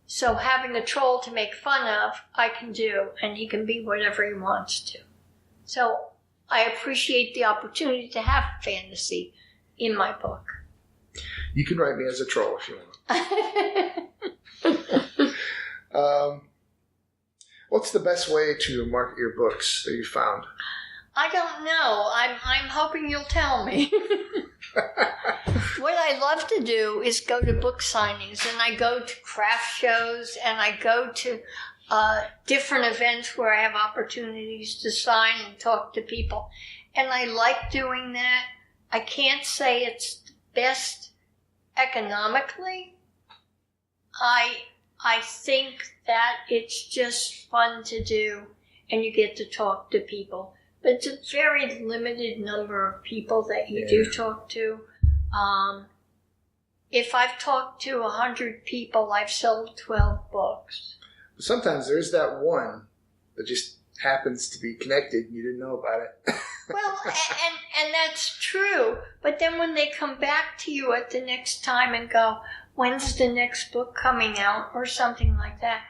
So having a troll to make fun of, I can do, and he can be whatever he wants to. So I appreciate the opportunity to have fantasy in my book. You can write me as a troll if you want. What's the best way to market your books that you found? I don't know. I'm hoping you'll tell me. What I love to do is go to book signings, and I go to craft shows, and I go to different events where I have opportunities to sign and talk to people. And I like doing that. I can't say it's the best economically. I think that it's just fun to do, and you get to talk to people. But it's a very limited number of people that you do talk to. If I've talked to 100 people, I've sold 12 books. Sometimes there's that one that just happens to be connected and you didn't know about it. Well, and that's true. But then when they come back to you at the next time and go, when's the next book coming out or something like that,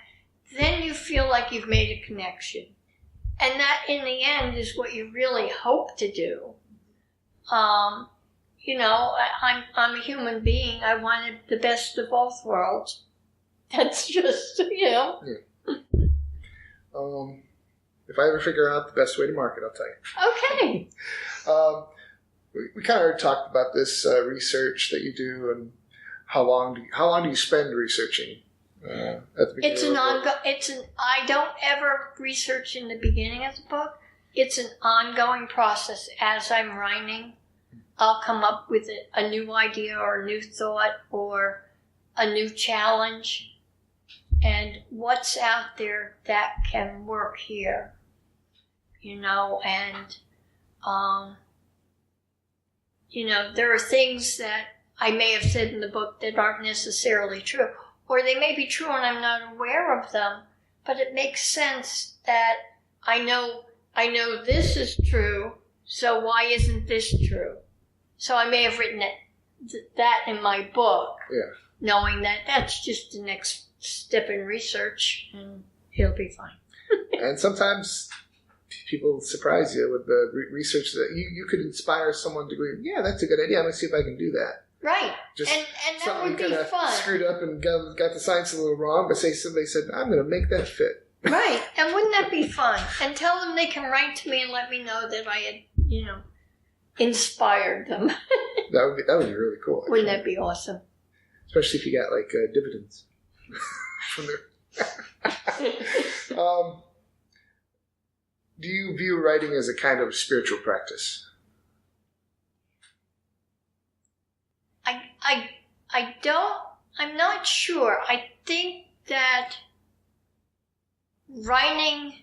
then you feel like you've made a connection. And that, in the end, is what you really hope to do. You know, I'm a human being. I wanted the best of both worlds. That's just, you know. Yeah. If I ever figure out the best way to market, I'll tell you. Okay. We kind of already talked about this research that you do, and how long do you spend researching at the beginning? I don't ever research in the beginning of the book. It's an ongoing process. As I'm writing, I'll come up with a new idea or a new thought or a new challenge, and what's out there that can work here. You know, and, you know, there are things that I may have said in the book that aren't necessarily true. Or they may be true and I'm not aware of them, but it makes sense that I know this is true, so why isn't this true? So I may have written that in my book, knowing that that's just the next step in research, and it'll be fine. And sometimes people surprise you with the research that you could inspire someone to go, yeah, that's a good idea. I'm going to see if I can do that. Right. Just and that would be fun. Screwed up and got the science a little wrong, but somebody said, I'm going to make that fit. Right. And wouldn't that be fun? And tell them they can write to me and let me know that I had, you know, inspired them. That would be really cool. Wouldn't that be awesome? Especially if you got like dividends from there. Do you view writing as a kind of spiritual practice? I don't, I'm not sure. I think that writing,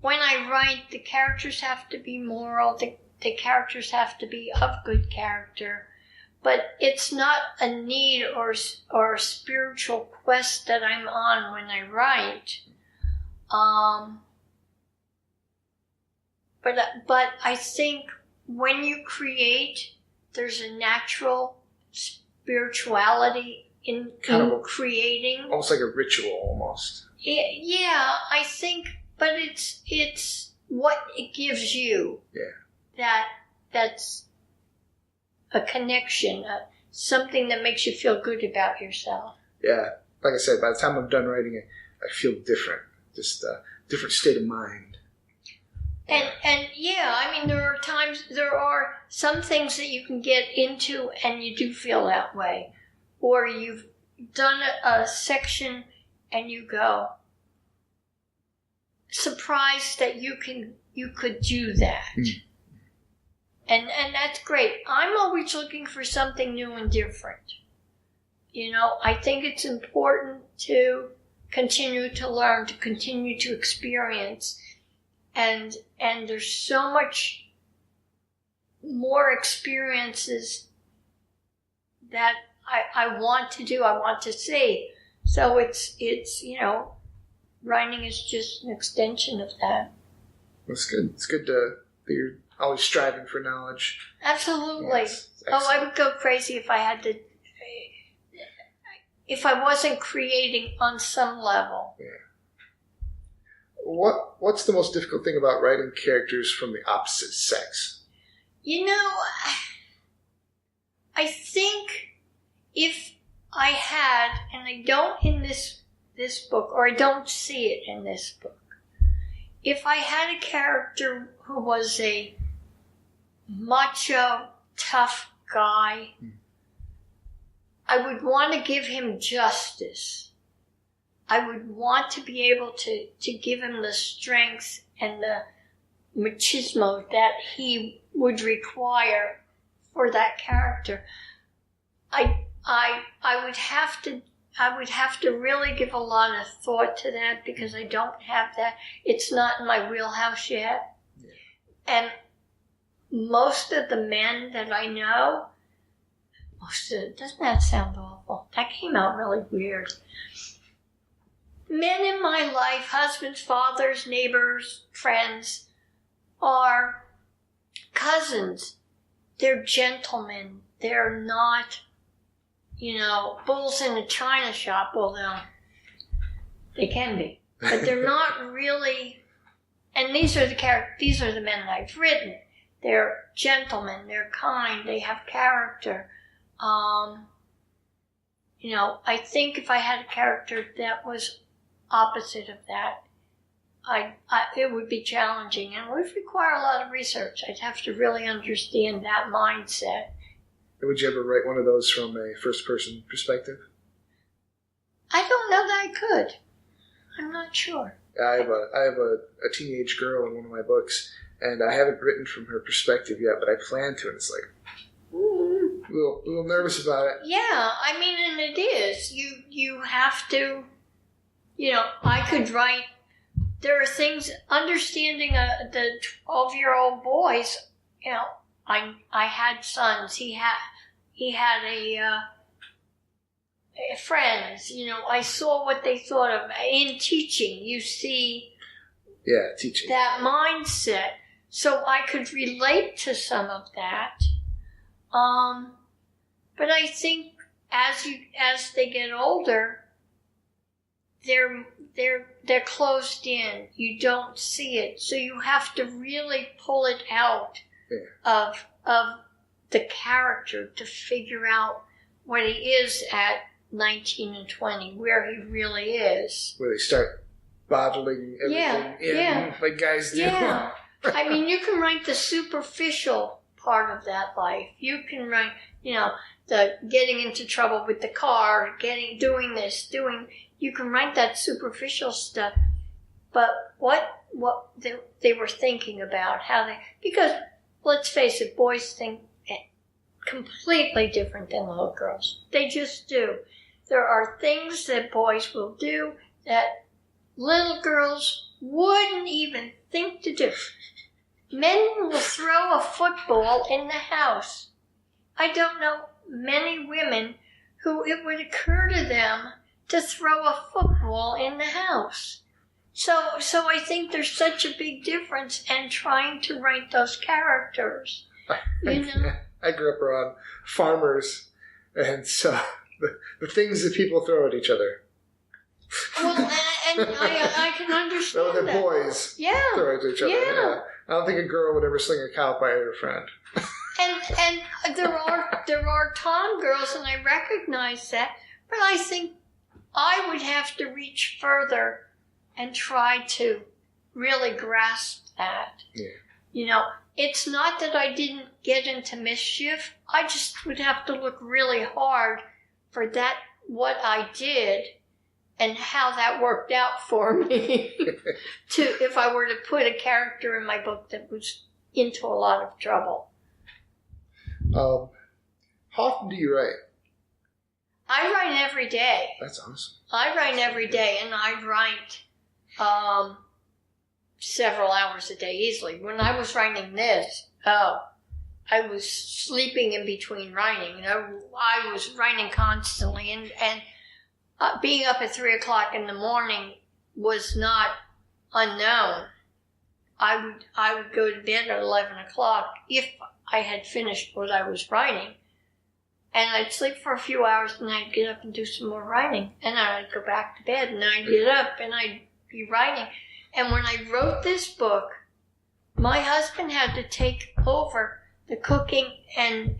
when I write, the characters have to be moral, the characters have to be of good character, but it's not a need or a spiritual quest that I'm on when I write. But I think when you create, there's a natural spirituality in creating. Almost like a ritual, almost. Yeah, I think, but it's what it gives you. Yeah. That's a connection, something that makes you feel good about yourself. Yeah. Like I said, by the time I'm done writing it, I feel different. Just a different state of mind. And yeah, I mean, there are some things that you can get into and you do feel that way. Or you've done a section and you go, surprised that you could do that. And that's great. I'm always looking for something new and different. You know, I think it's important to continue to learn, to continue to experience. And there's so much more experiences that I want to do, I want to see. So it's you know, writing is just an extension of that. That's good. It's good that you're always striving for knowledge. Absolutely. Yes, I would go crazy if I wasn't creating on some level. Yeah. What's the most difficult thing about writing characters from the opposite sex? You know, I think if I had, and I don't in this book, or I don't see it in this book, if I had a character who was a macho, tough guy, I would want to give him justice. I would want to be able to give him the strength and the machismo that he would require for that character. I would have to really give a lot of thought to that because I don't have that. It's not in my wheelhouse yet. Yeah. And most of the men that I know, doesn't that sound awful? That came out really weird. men in my life, husbands, fathers, neighbors, friends, are cousins. They're gentlemen. They're not, bulls in a china shop, although they can be. But they're not really, and these are the men that I've written. They're gentlemen, they're kind, they have character. I think if I had a character that was opposite of that, it would be challenging and would require a lot of research. I'd have to really understand that mindset. Would you ever write one of those from a first-person perspective? I don't know that I could. I'm not sure. I have a teenage girl in one of my books, and I haven't written from her perspective yet, but I plan to, and it's like, a little nervous about it. Yeah, and it is. You have to, I could write, there are things, understanding the 12-year-old boys, I had sons, he had friends, I saw what they thought of. In teaching, you see teaching. That mindset. So I could relate to some of that. But I think as they get older, they're closed in. You don't see it. So you have to really pull it out of the character to figure out what he is at 19 and 20, where he really is. Where they start bottling everything in like guys do. Yeah. You can write the superficial part of that life. You can write, the getting into trouble with the car, doing this, you can write that superficial stuff. But what they were thinking about, because let's face it, boys think completely different than little girls. They just do. There are things that boys will do that little girls wouldn't even think to do. Men will throw a football in the house. I don't know many women who it would occur to them to throw a football in the house. So I think there's such a big difference in trying to write those characters. I grew up around farmers, and so the things that people throw at each other. Well, and I can understand that. The boys throw at each other. Yeah. I don't think a girl would ever sling a cow pie at her friend. And there are tom girls, and I recognize that, but I think I would have to reach further and try to really grasp that. Yeah. It's not that I didn't get into mischief. I just would have to look really hard for that, what I did, and how that worked out for me. If I were to put a character in my book that was into a lot of trouble. How often do you write? I write every day. That's awesome. I write every day, and I write several hours a day easily. When I was writing this, I was sleeping in between writing. I was writing constantly, and being up at 3 o'clock in the morning was not unknown. I would go to bed at 11 o'clock if I had finished what I was writing. And I'd sleep for a few hours, and I'd get up and do some more writing. And then I'd go back to bed, and I'd get up, and I'd be writing. And when I wrote this book, my husband had to take over the cooking and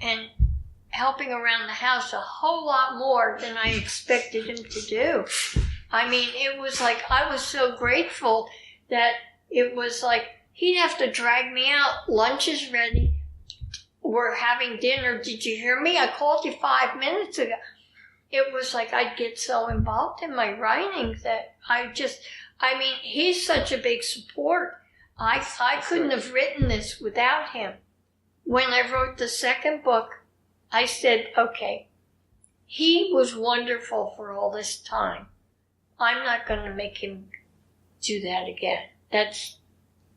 helping around the house a whole lot more than I expected him to do. It was like, I was so grateful that it was like, he'd have to drag me out. Lunch is ready. We're having dinner. Did you hear me? I called you 5 minutes ago. It was like I'd get so involved in my writing that he's such a big support. I couldn't have written this without him. When I wrote the second book, I said, okay, he was wonderful for all this time. I'm not going to make him do that again. That's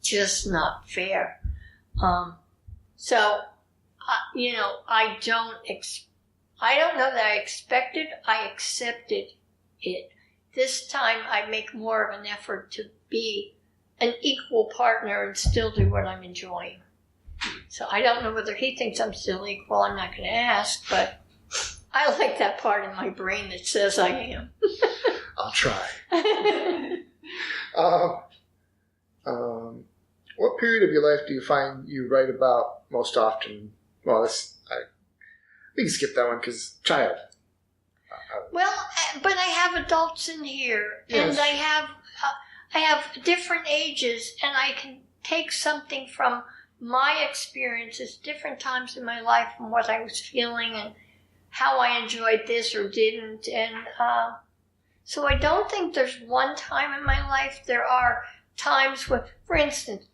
just not fair. I don't know that I expected. I accepted it. this time I make more of an effort to be an equal partner and still do what I'm enjoying. So I don't know whether he thinks I'm still equal. I'm not going to ask, but I like that part in my brain that says I am. I'll try. What period of your life do you find you write about most often? Well, we can skip that one because child. Well, but I have adults in here, Yes. and I have different ages, and I can take something from my experiences, different times in my life, and what I was feeling, and how I enjoyed this or didn't, and so I don't think there's one time in my life. There are times when, for instance,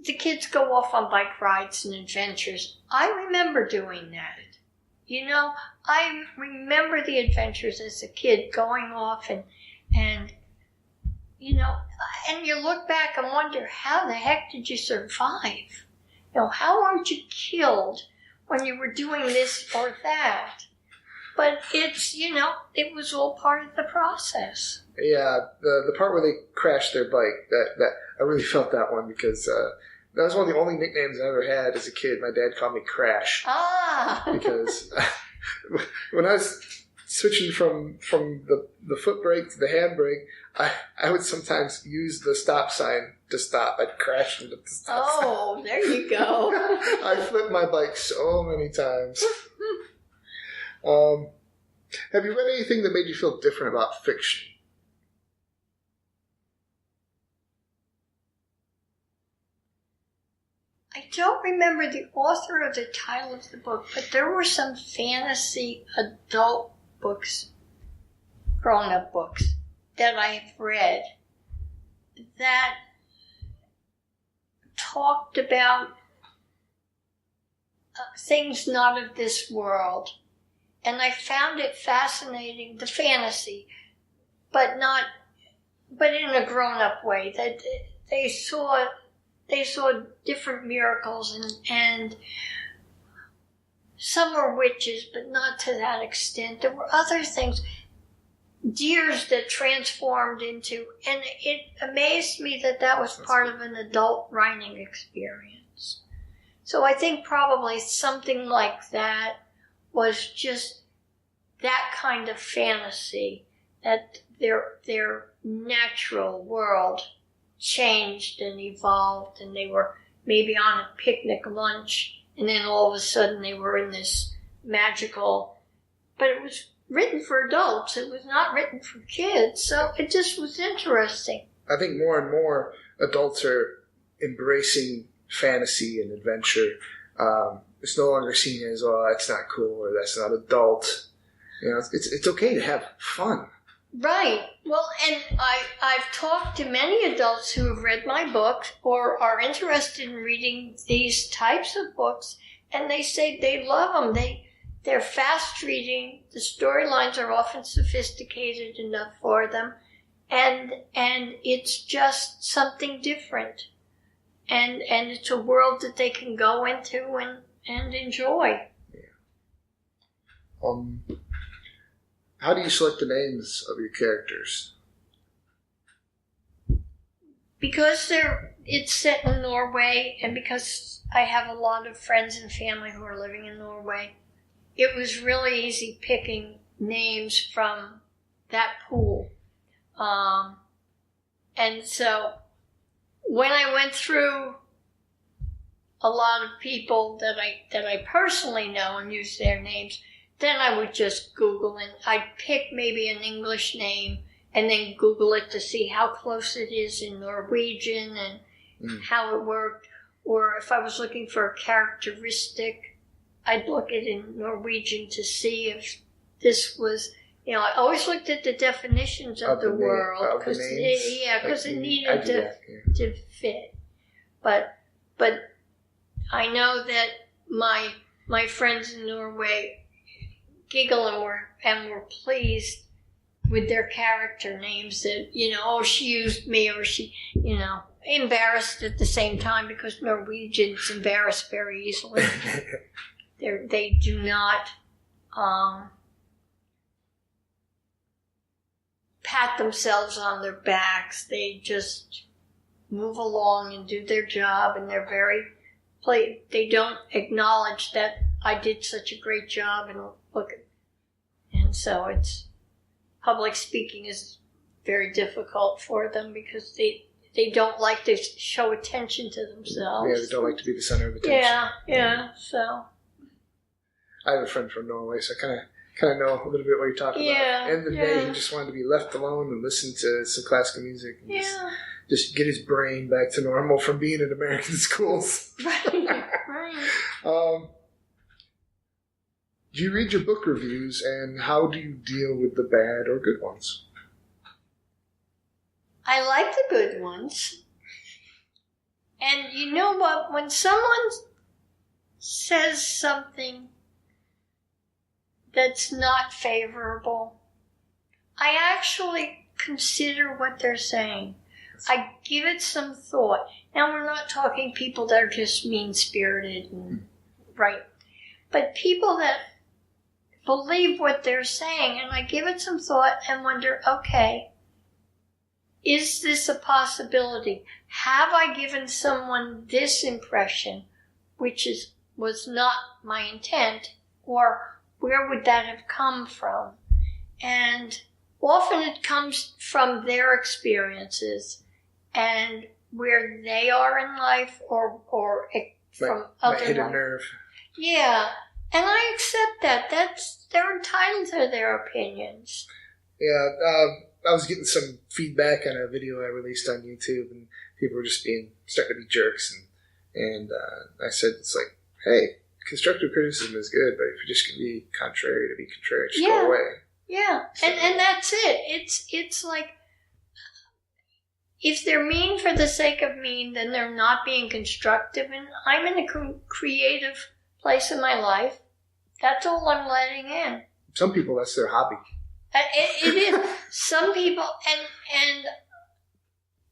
the kids go off on bike rides and adventures. I remember doing that. You know, I remember the adventures as a kid going off and you know, and you look back and wonder, how the heck did you survive? You know, how aren't you killed when you were doing this or that? But it's, you know, it was all part of the process. Yeah, the part where they crashed their bike, that I really felt that one because that was one of the only nicknames I ever had as a kid. My dad called me Crash. Ah! Because when I was switching from the foot brake to the handbrake, I would sometimes use the stop sign to stop. I'd crash into the stop sign. Oh, there you go. I flipped my bike so many times. Have you read anything that made you feel different about fiction? I don't remember the author or the title of the book, but there were some fantasy adult books, grown-up books, that I've read that talked about things not of this world. And I found it fascinating, the fantasy, but in a grown-up way, that they saw different miracles, and some were witches, but not to that extent. There were other things, deers that transformed into, and it amazed me that was part of an adult writing experience. So I think probably something like that was just that kind of fantasy, that their natural world changed and evolved, and they were maybe on a picnic lunch, and then all of a sudden they were in this magical, but it was written for adults, it was not written for kids, so it just was interesting. I think more and more adults are embracing fantasy and adventure. It's no longer seen as, oh, that's not cool, or that's not adult. You know, it's okay to have fun. Right. Well, and I've talked to many adults who have read my books or are interested in reading these types of books, and they say they love them. They're fast reading. The storylines are often sophisticated enough for them, and it's just something different, and it's a world that they can go into and enjoy. Yeah. How do you select the names of your characters? Because it's set in Norway, and because I have a lot of friends and family who are living in Norway, it was really easy picking names from that pool. And so when I went through a lot of people that I personally know and use their names, then I would just Google, and I'd pick maybe an English name and then Google it to see how close it is in Norwegian and how it worked. Or if I was looking for a characteristic, I'd look it in Norwegian to see if this was, you know, I always looked at the definitions of the world, because it needed to fit. But I know that my friends in Norway giggle and were pleased with their character names, that, you know, oh, she used me, or she, you know, embarrassed at the same time, because Norwegians embarrass very easily. They do not pat themselves on their backs. They just move along and do their job, and they're they don't acknowledge that I did such a great job, and so public speaking is very difficult for them because they don't like to show attention to themselves. Yeah, they don't like to be the center of attention. Yeah, so. I have a friend from Norway, so I kind of know a little bit what you're talking about. End of the day, he just wanted to be left alone and listen to some classical music and just get his brain back to normal from being in American schools. Right. Do you read your book reviews, and how do you deal with the bad or good ones? I like the good ones. And you know what? When someone says something that's not favorable, I actually consider what they're saying. I give it some thought. Now, we're not talking people that are just mean-spirited and right, but people that believe what they're saying, and I give it some thought and wonder, okay, is this a possibility? Have I given someone this impression, which was not my intent, or where would that have come from? And often it comes from their experiences and where they are in life, or from other hit a life. nerve. Yeah, and I accept that. They're entitled to their opinions. Yeah, I was getting some feedback on a video I released on YouTube, and people were just starting to be jerks, and I said, it's like, hey, constructive criticism is good, but if you're just going to be contrary, just go away. Yeah, so. And that's it. It's like, if they're mean for the sake of mean, then they're not being constructive, and I'm in a creative place in my life. That's all I'm letting in. Some people, that's their hobby. It is. Some people, and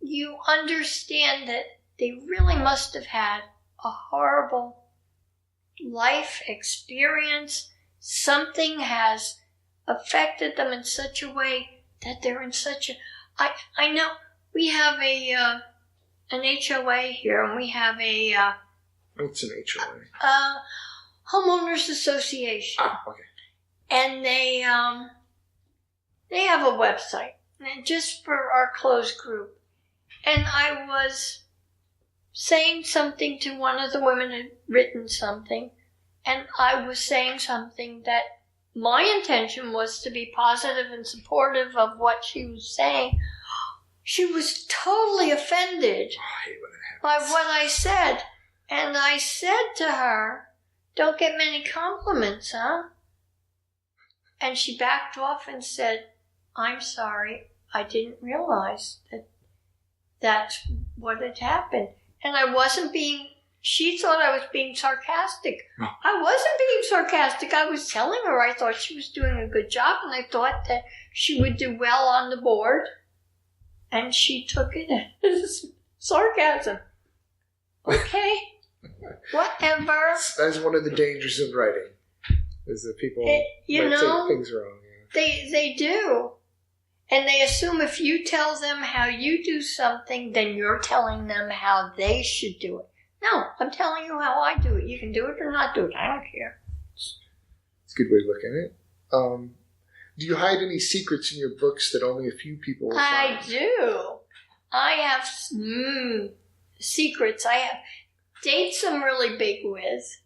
you understand that they really must have had a horrible life experience. Something has affected them in such a way that they're in such a... I know we have an HOA here, and we have a... What's an HOA? Homeowners Association. Ah, okay. And they have a website, and just for our closed group. And I was saying something to one of the women who had written something, and I was saying something that my intention was to be positive and supportive of what she was saying. She was totally offended by what I said. And I said to her, "Don't get many compliments, huh?" And she backed off and said, "I'm sorry, I didn't realize that that's what had happened." And I wasn't she thought I was being sarcastic. Oh. I wasn't being sarcastic. I was telling her I thought she was doing a good job, and I thought that she would do well on the board. And she took it as sarcasm. Okay, whatever. That's one of the dangers of writing, is that people might take things wrong. Yeah. They do. And they assume if you tell them how you do something, then you're telling them how they should do it. No, I'm telling you how I do it. You can do it or not do it. I don't care. It's a good way of looking at it. Do you hide any secrets in your books that only a few people will find? I do. I have secrets. I have dates I'm really big with.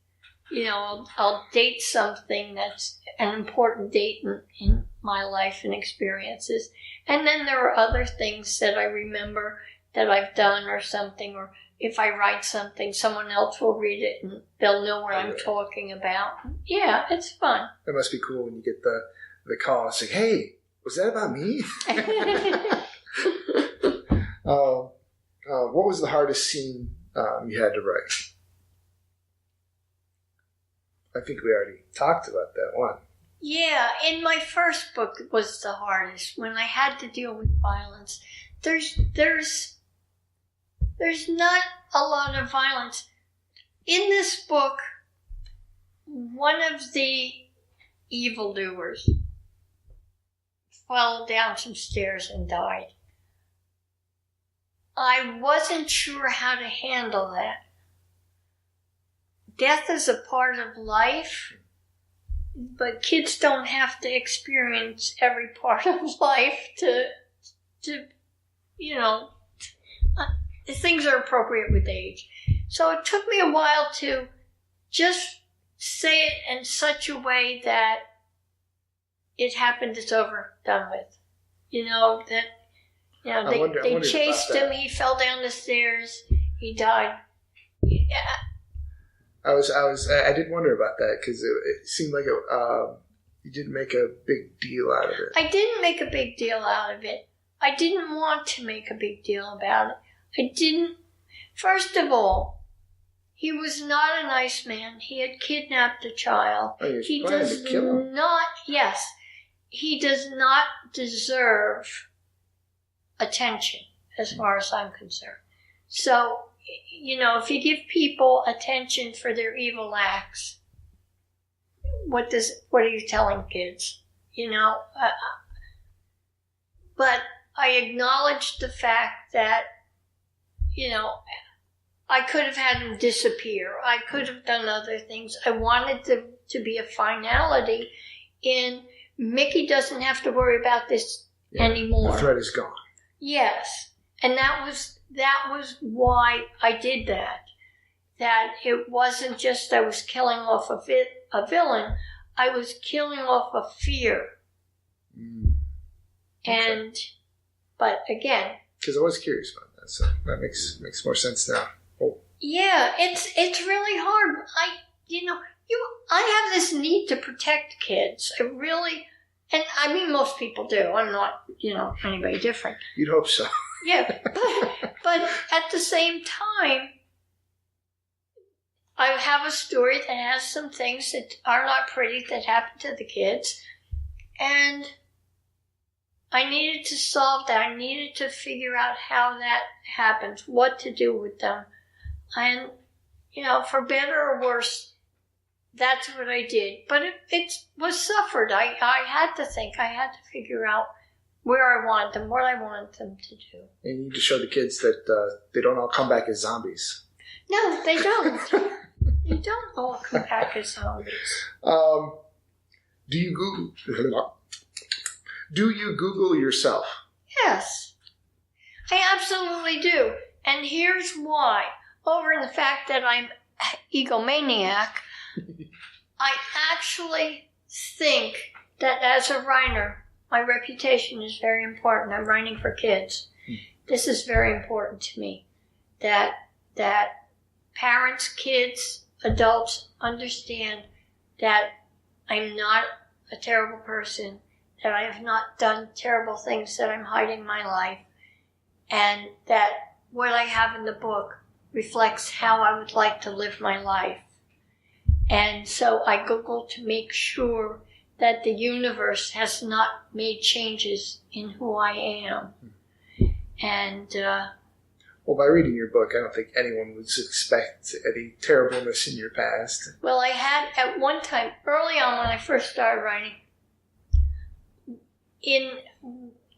You know, I'll date something that's an important date in my life and experiences. And then there are other things that I remember that I've done or something, or if I write something, someone else will read it and they'll know what I'm talking about. Yeah, it's fun. It must be cool when you get the call and say, "Hey, was that about me?" What was the hardest scene you had to write? I think we already talked about that one. Yeah, in my first book it was the hardest, when I had to deal with violence. There's not a lot of violence. In this book, one of the evildoers fell down some stairs and died. I wasn't sure how to handle that. Death is a part of life, but kids don't have to experience every part of life to things are appropriate with age. So it took me a while to just say it in such a way that it happened, it's over, done with. They chased him, he fell down the stairs, he died. Yeah. I did wonder about that because it seemed like you didn't make a big deal out of it. I didn't make a big deal out of it. I didn't want to make a big deal about it. I didn't. First of all, he was not a nice man. He had kidnapped a child. Oh, he does does to kill him. not. Yes, he does not deserve attention, as far as I'm concerned. So, if you give people attention for their evil acts, what are you telling kids? But I acknowledged the fact that, I could have had him disappear. I could have done other things. I wanted there to be a finality in Mickey doesn't have to worry about this anymore. The threat is gone. Yes. And that was why I did that. That it wasn't just I was killing off a villain. I was killing off a fear. Okay. But again, because I was curious about that, so that makes more sense now. Oh. Yeah, it's really hard. I have this need to protect kids. I really, and I mean most people do. I'm not, anybody different. You'd hope so. Yeah, but at the same time, I have a story that has some things that are not pretty that happen to the kids, and I needed to solve that. I needed to figure out how that happens, what to do with them. And, for better or worse, that's what I did. But it was suffered. I had to think. I had to figure out where I wanted them, what I wanted them to do. And you need to show the kids that they don't all come back as zombies. No, they don't. They don't all come back as zombies. Do you Google yourself? Yes. I absolutely do. And here's why. Over in the fact that I'm egomaniac, I actually think that as a writer, my reputation is very important. I'm writing for kids. This is very important to me. That parents, kids, adults understand that I'm not a terrible person, that I have not done terrible things, that I'm hiding my life, and that what I have in the book reflects how I would like to live my life. And so I Googled to make sure that the universe has not made changes in who I am. And well, by reading your book, I don't think anyone would expect any terribleness in your past. Well, I had at one time, early on when I first started writing,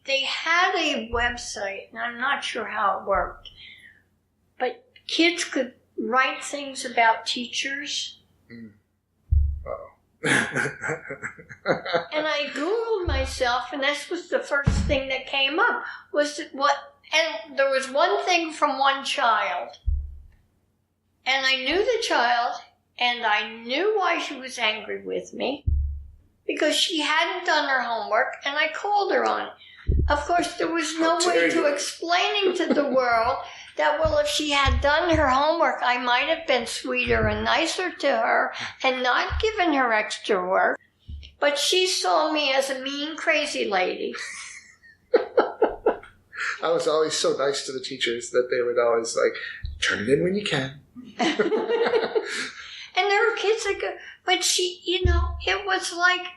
they had a website, and I'm not sure how it worked, but kids could write things about teachers. Uh-oh. And I Googled myself, and this was the first thing that came up, and there was one thing from one child. And I knew the child, and I knew why she was angry with me, because she hadn't done her homework, and I called her on it. Of course, there was no way to explaining to the world that, well, if she had done her homework, I might have been sweeter and nicer to her and not given her extra work. But she saw me as a mean, crazy lady. I was always so nice to the teachers that they would always turn it in when you can. And there were kids that go, but she, it was like,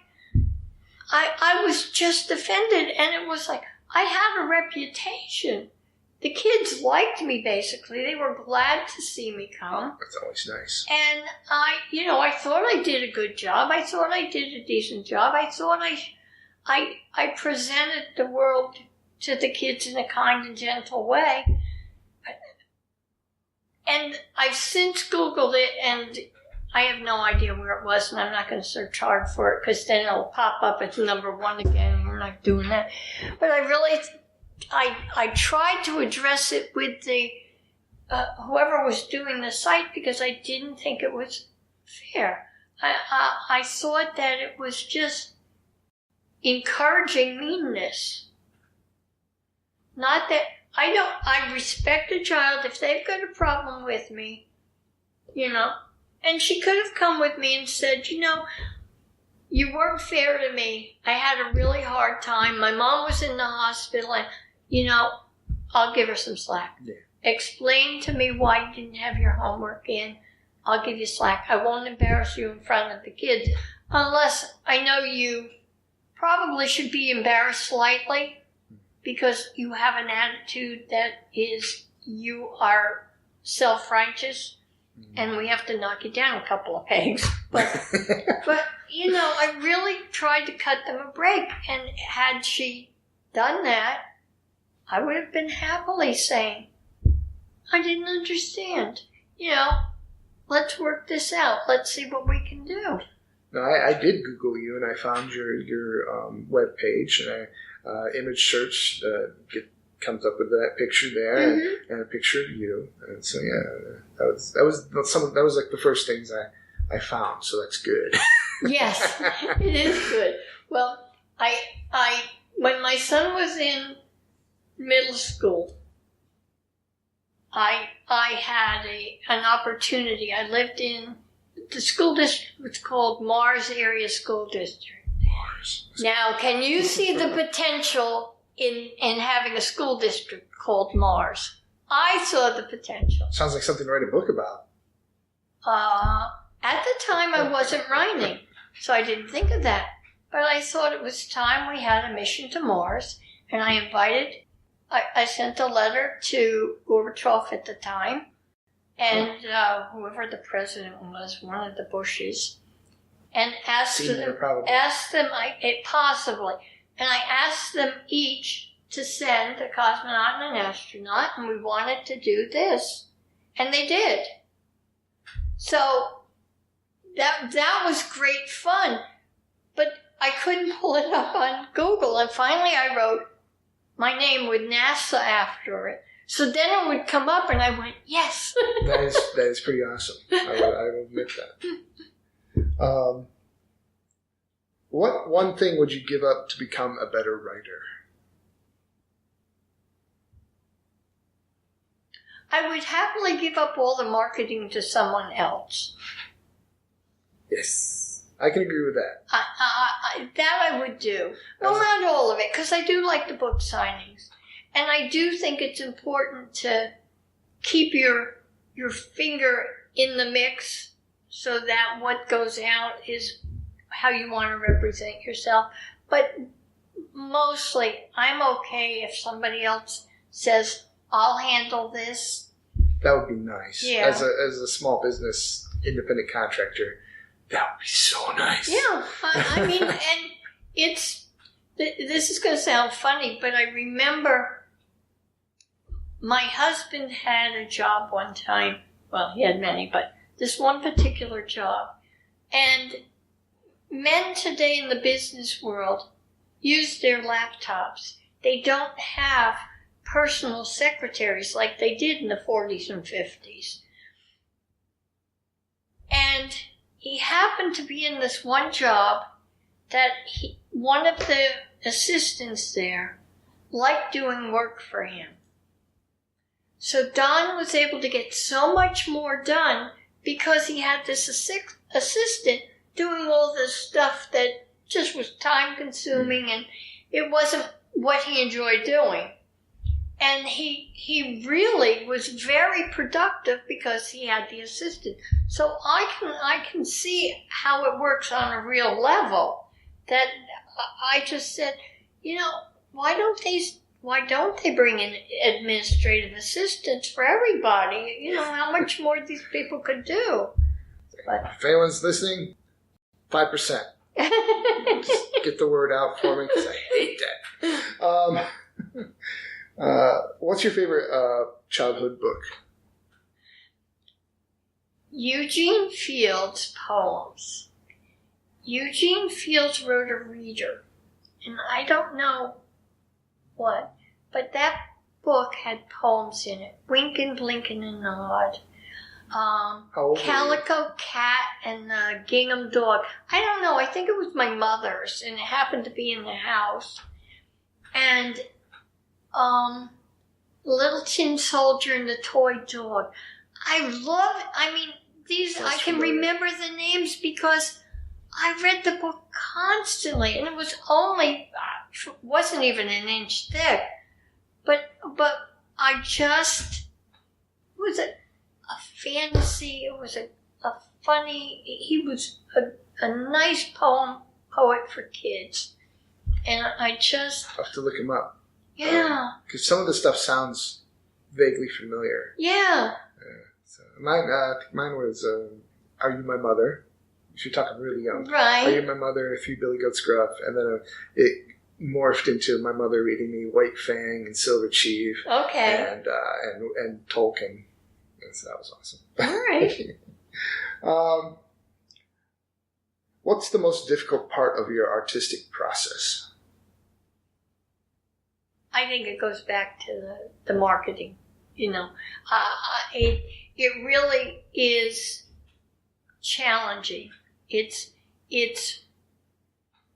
I was just offended, and it was like, I had a reputation. The kids liked me, basically. They were glad to see me come. That's always nice. And I thought I did a good job. I thought I did a decent job. I thought I presented the world to the kids in a kind and gentle way. And I've since Googled it, and I have no idea where it was, and I'm not going to search hard for it, because then it'll pop up as number 1 again, and we're not doing that. But I tried to address it with the whoever was doing the site, because I didn't think it was fair. I thought that it was just encouraging meanness. Not that I respect a child if they've got a problem with me, and she could have come with me and said, you weren't fair to me. I had a really hard time. My mom was in the hospital, and, I'll give her some slack. Yeah. Explain to me why you didn't have your homework in. I'll give you slack. I won't embarrass you in front of the kids, unless I know you probably should be embarrassed slightly, because you have an attitude that is, you are self-righteous, and we have to knock you down a couple of pegs. But I really tried to cut them a break, and had she done that, I would have been happily saying, I didn't understand. Let's work this out. Let's see what we can do. No, I did Google you, and I found your web page, and I image search comes up with that picture there, and a picture of you, and so that was like the first things I found. So that's good. Yes, it is good. Well, I when my son was in middle school, I had an opportunity. I lived in the school district. It's called Mars Area School District. Mars. Now, can you see the potential in having a school district called Mars? I saw the potential. Sounds like something to write a book about. At the time, I wasn't writing, so I didn't think of that. But I thought it was time we had a mission to Mars, and I sent a letter to Gorbachev at the time, and whoever the president was, one of the Bushes, and asked them, possibly, and I asked them each to send a cosmonaut and an astronaut, and we wanted to do this, and they did. So that was great fun, but I couldn't pull it up on Google, and finally I wrote my name with NASA after it. So then it would come up, and I went, yes. That is pretty awesome. I will admit that. What one thing would you give up to become a better writer? I would happily give up all the marketing to someone else. Yes, I can agree with that. That I would do. Well, not all of it, because I do like the book signings. And I do think it's important to keep your finger in the mix so that what goes out is how you want to represent yourself. But mostly, I'm okay if somebody else says, I'll handle this. That would be nice. Yeah. As a small business independent contractor, that would be so nice. Yeah. I mean, and this is going to sound funny, but I remember my husband had a job one time. Well, he had many, but this one particular job. And men today in the business world use their laptops. They don't have personal secretaries like they did in the 40s and 50s. And he happened to be in this one job that one of the assistants there liked doing work for him. So Don was able to get so much more done because he had this assistant doing all this stuff that just was time-consuming, and it wasn't what he enjoyed doing. And he really was very productive because he had the assistant. So I can see how it works on a real level. That I just said, why don't they bring in administrative assistants for everybody? How much more these people could do. But if anyone's listening, 5%. get the word out for me because I hate that. What's your favorite childhood book? Eugene Field's poems. Eugene Fields wrote a reader, and I don't know what, but that book had poems in it. Winkin', Blinkin', and Nod. Calico Cat and the Gingham Dog. I don't know. I think it was my mother's, and it happened to be in the house. And Little Tin Soldier and the Toy Dog. I can remember the names because I read the book constantly, and it was wasn't even an inch thick. But I just, it was a fantasy, it was a funny, he was a nice poet for kids. And I just... I'll have to look him up. Yeah. Because some of the stuff sounds vaguely familiar. Yeah. So mine was, Are You My Mother? You're talking really young. Right. Are You My Mother? A Few Billy Goats Gruff. And then it morphed into my mother reading me White Fang and Silver Chief. Okay. And Tolkien. And so that was awesome. All right. What's the most difficult part of your artistic process? I think it goes back to the marketing. It really is challenging. It's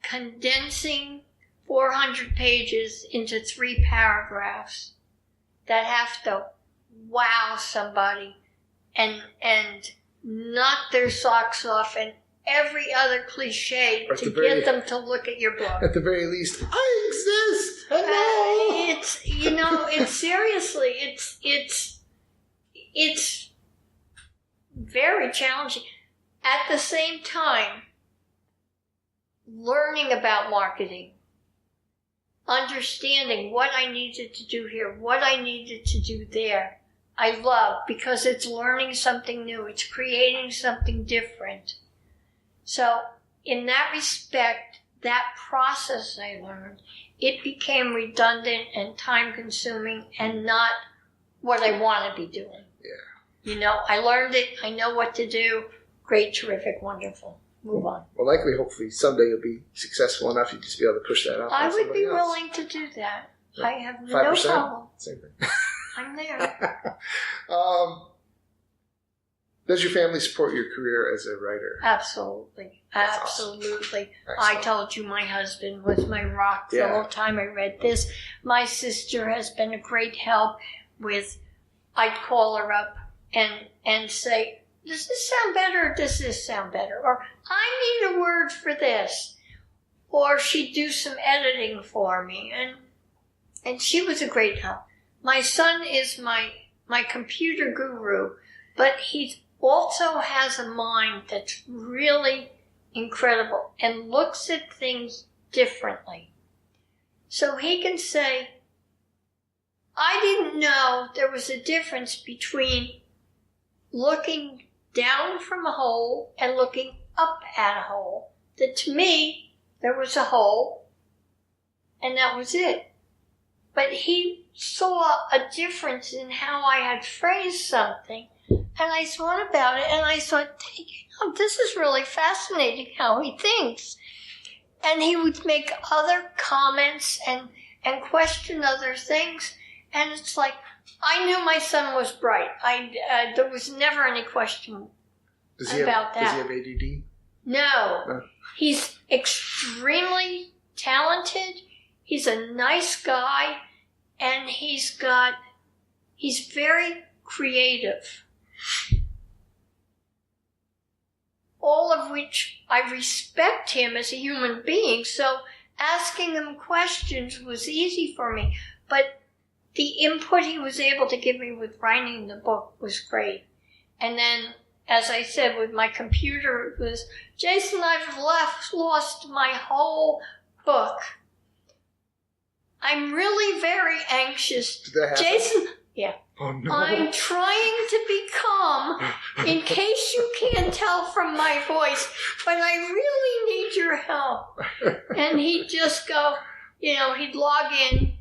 condensing 400 pages into 3 paragraphs that have to wow somebody and knock their socks off and every other cliche to get them to look at your book. At the very least, I exist. Hello. It's very challenging. At the same time, learning about marketing, understanding what I needed to do here, what I needed to do there, I love because it's learning something new. It's creating something different. So in that respect, that process I learned, it became redundant and time-consuming and not what I want to be doing. Yeah. I learned it. I know what to do. Great, terrific, wonderful. Move on. Well, likely, hopefully, someday you'll be successful enough you'll just be able to push that off. I would be willing to do that. Yeah. I have 5%? no problem. Same thing. I'm there. Does your family support your career as a writer? Absolutely. That's Absolutely. awesome. I told you my husband was my rock the whole time I read this. My sister has been a great help with, I'd call her up and say, does this sound better or does this sound better? Or I need a word for this. Or she'd do some editing for me. And she was a great help. My son is my computer guru, but he also has a mind that's really incredible and looks at things differently. So he can say, I didn't know there was a difference between looking down from a hole and looking up at a hole. That to me, there was a hole, and that was it. But he saw a difference in how I had phrased something, and I thought about it, and I thought, this is really fascinating how he thinks. And he would make other comments and question other things, and it's like, I knew my son was bright. There was never any question about that. Does he have ADD? No. He's extremely talented. He's a nice guy, and he's very creative. All of which I respect him as a human being, so asking him questions was easy for me. But the input he was able to give me with writing the book was great. And then, as I said, with my computer, it was, Jason, I've lost my whole book. I'm really very anxious. Did that happen? Jason, yeah. Oh, no. I'm trying to be calm in case you can't tell from my voice, but I really need your help. And he'd just go, he'd log in,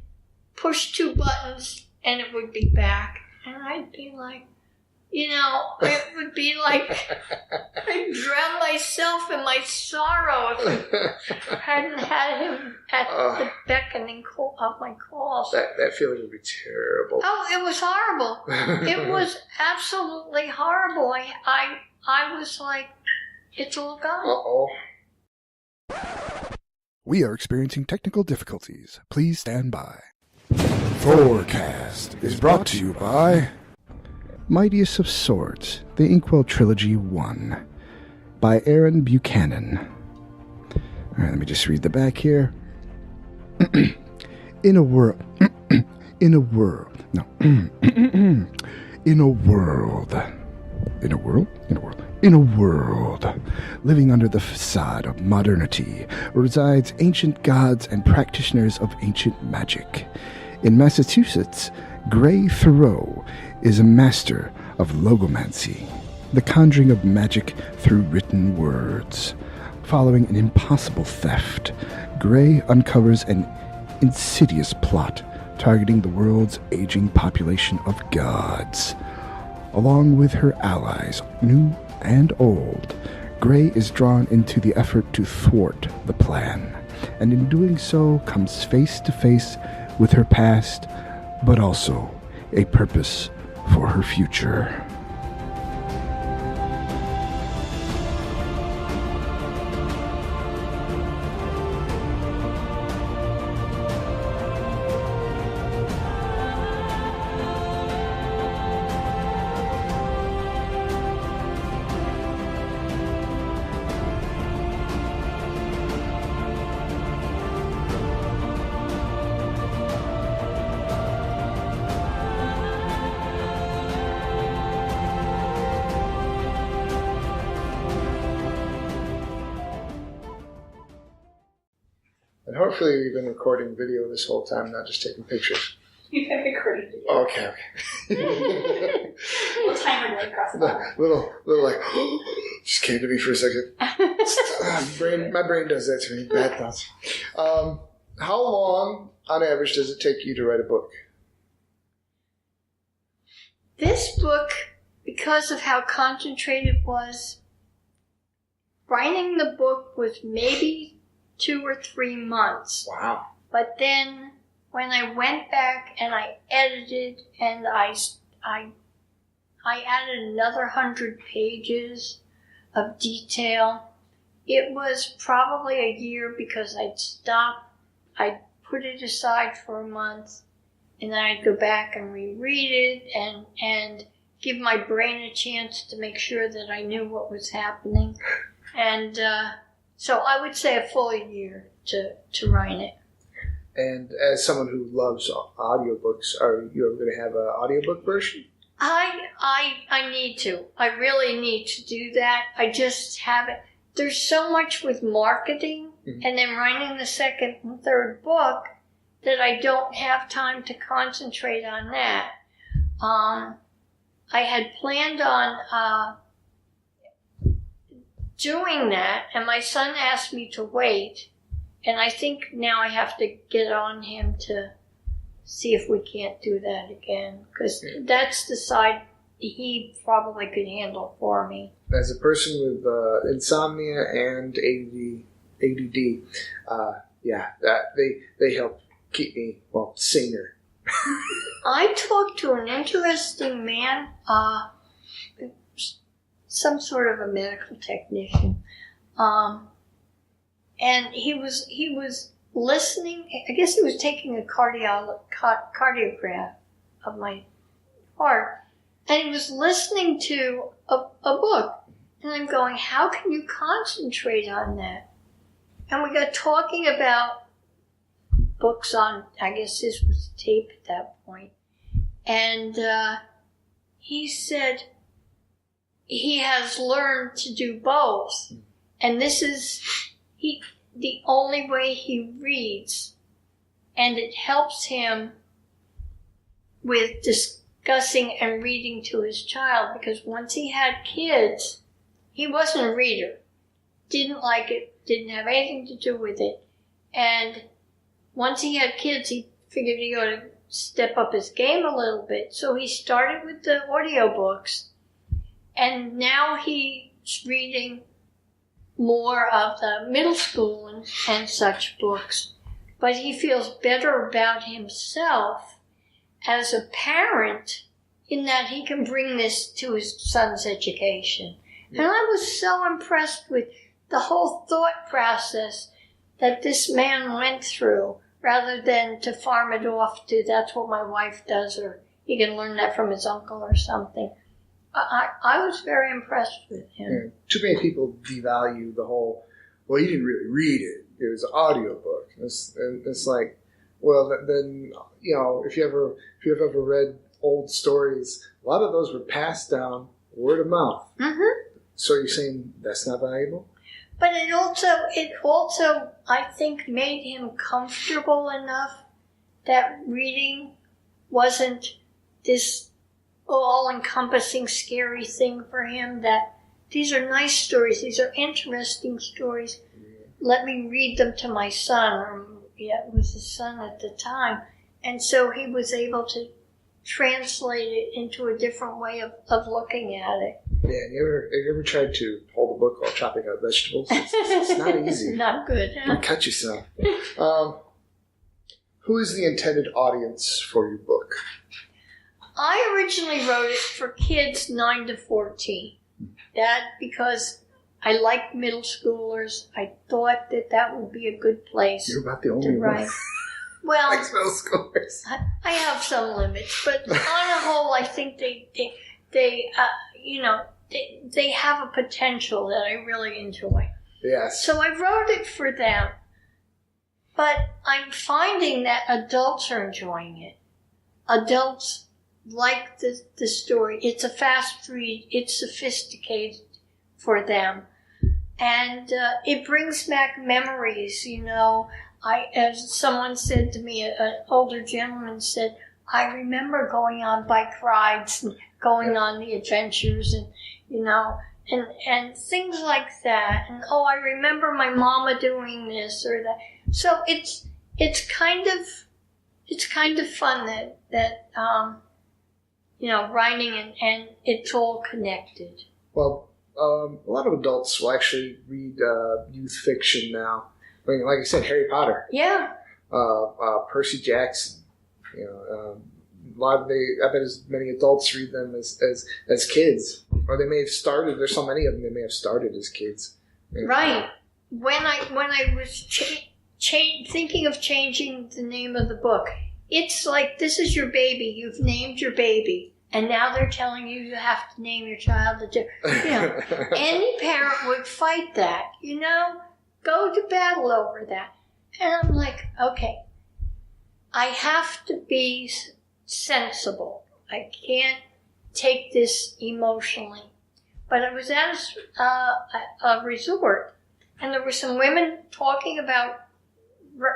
push 2 buttons, and it would be back. And I'd be like, it would be like I'd drown myself in my sorrow if I hadn't had him at the beckoning of my calls. That feeling would be terrible. Oh, it was horrible. It was absolutely horrible. I was like, it's all gone. Uh-oh. We are experiencing technical difficulties. Please stand by. THOR Cast is brought to you by Mightiest of Swords, the Inkwell Trilogy 1, by Aaron Buchanan. Alright, let me just read the back here. In a world, living under the facade of modernity, resides ancient gods and practitioners of ancient magic. In Massachusetts, Gray Thoreau is a master of logomancy, the conjuring of magic through written words. Following an impossible theft, Gray uncovers an insidious plot targeting the world's aging population of gods. Along with her allies, new and old, Gray is drawn into the effort to thwart the plan, and in doing so comes face to face with her past, but also a purpose for her future. And hopefully you've been recording video this whole time, not just taking pictures. You've been recording video. Okay. Little timer going across the bottom. Little like, just came to me for a second. My brain does that to me. Bad thoughts. How long, on average, does it take you to write a book? This book, because of how concentrated it was, writing the book was maybe 2 or 3 months. Wow. But then when I went back and I edited and I added another 100 pages of detail, it was probably a year because I'd stop, I'd put it aside for a month, and then I'd go back and reread it and give my brain a chance to make sure that I knew what was happening. And so I would say a full year to write it. And as someone who loves audiobooks, are you ever going to have an audiobook version? I need to. I really need to do that. I just haven't. There's so much with marketing and then writing the second and third book that I don't have time to concentrate on that. I had planned on doing that, and my son asked me to wait, and I think now I have to get on him to see if we can't do that again, because that's the side he probably could handle for me. As a person with insomnia and ADD, they help keep me, saner. I talked to an interesting man, some sort of a medical technician, and he was listening. I guess he was taking a cardiograph of my heart, and he was listening to a book. And I'm going, how can you concentrate on that? And we got talking about books on, I guess this was tape at that point. And he said he has learned to do both. And this is the only way he reads. And it helps him with discussing and reading to his child, because once he had kids, he wasn't a reader. Didn't like it, didn't have anything to do with it. And once he had kids, he figured he ought to step up his game a little bit. So he started with the audiobooks, and now he's reading more of the middle school and such books. But he feels better about himself as a parent in that he can bring this to his son's education. And I was so impressed with the whole thought process that this man went through, rather than to farm it off to, that's what my wife does, or he can learn that from his uncle or something. I was very impressed with him. Yeah, too many people devalue the whole, well, you didn't really read it. It was an audiobook. It's like, well, then, if you ever read old stories, a lot of those were passed down word of mouth. Mm-hmm. So you're saying that's not valuable? But it also, I think, made him comfortable enough that reading wasn't this all-encompassing, scary thing for him, that these are nice stories, these are interesting stories. Let me read them to my son, or it was his son at the time. And so he was able to translate it into a different way of looking at it. Yeah, have you ever tried to hold a book while chopping up vegetables? It's not easy. Not good, huh? You cut yourself. Who is the intended audience for your book? I originally wrote it for kids 9 to 14. That because I like middle schoolers. I thought that would be a good place. You're about the only to write. one. Well, Likes middle schoolers. I have some limits, but on the whole, I think they have a potential that I really enjoy. Yes. So I wrote it for them, but I'm finding that adults are enjoying it. Adults like the story. It's a fast read. It's sophisticated for them. And it brings back memories, as someone said to me, an older gentleman said, I remember going on bike rides and going on the adventures and things like that. And, I remember my mama doing this or that. So it's kind of fun that writing and it's all connected. Well, a lot of adults will actually read youth fiction now. I mean, like I said, Harry Potter. Yeah. Percy Jackson. I bet as many adults read them as kids, or they may have started. There's so many of them they may have started as kids. Right. When I was thinking of changing the name of the book, it's like, this is your baby. You've named your baby, and now they're telling you have to name your child. Any parent would fight that. Go to battle over that. And I'm like, okay, I have to be sensible. I can't take this emotionally. But I was at a resort, and there were some women talking about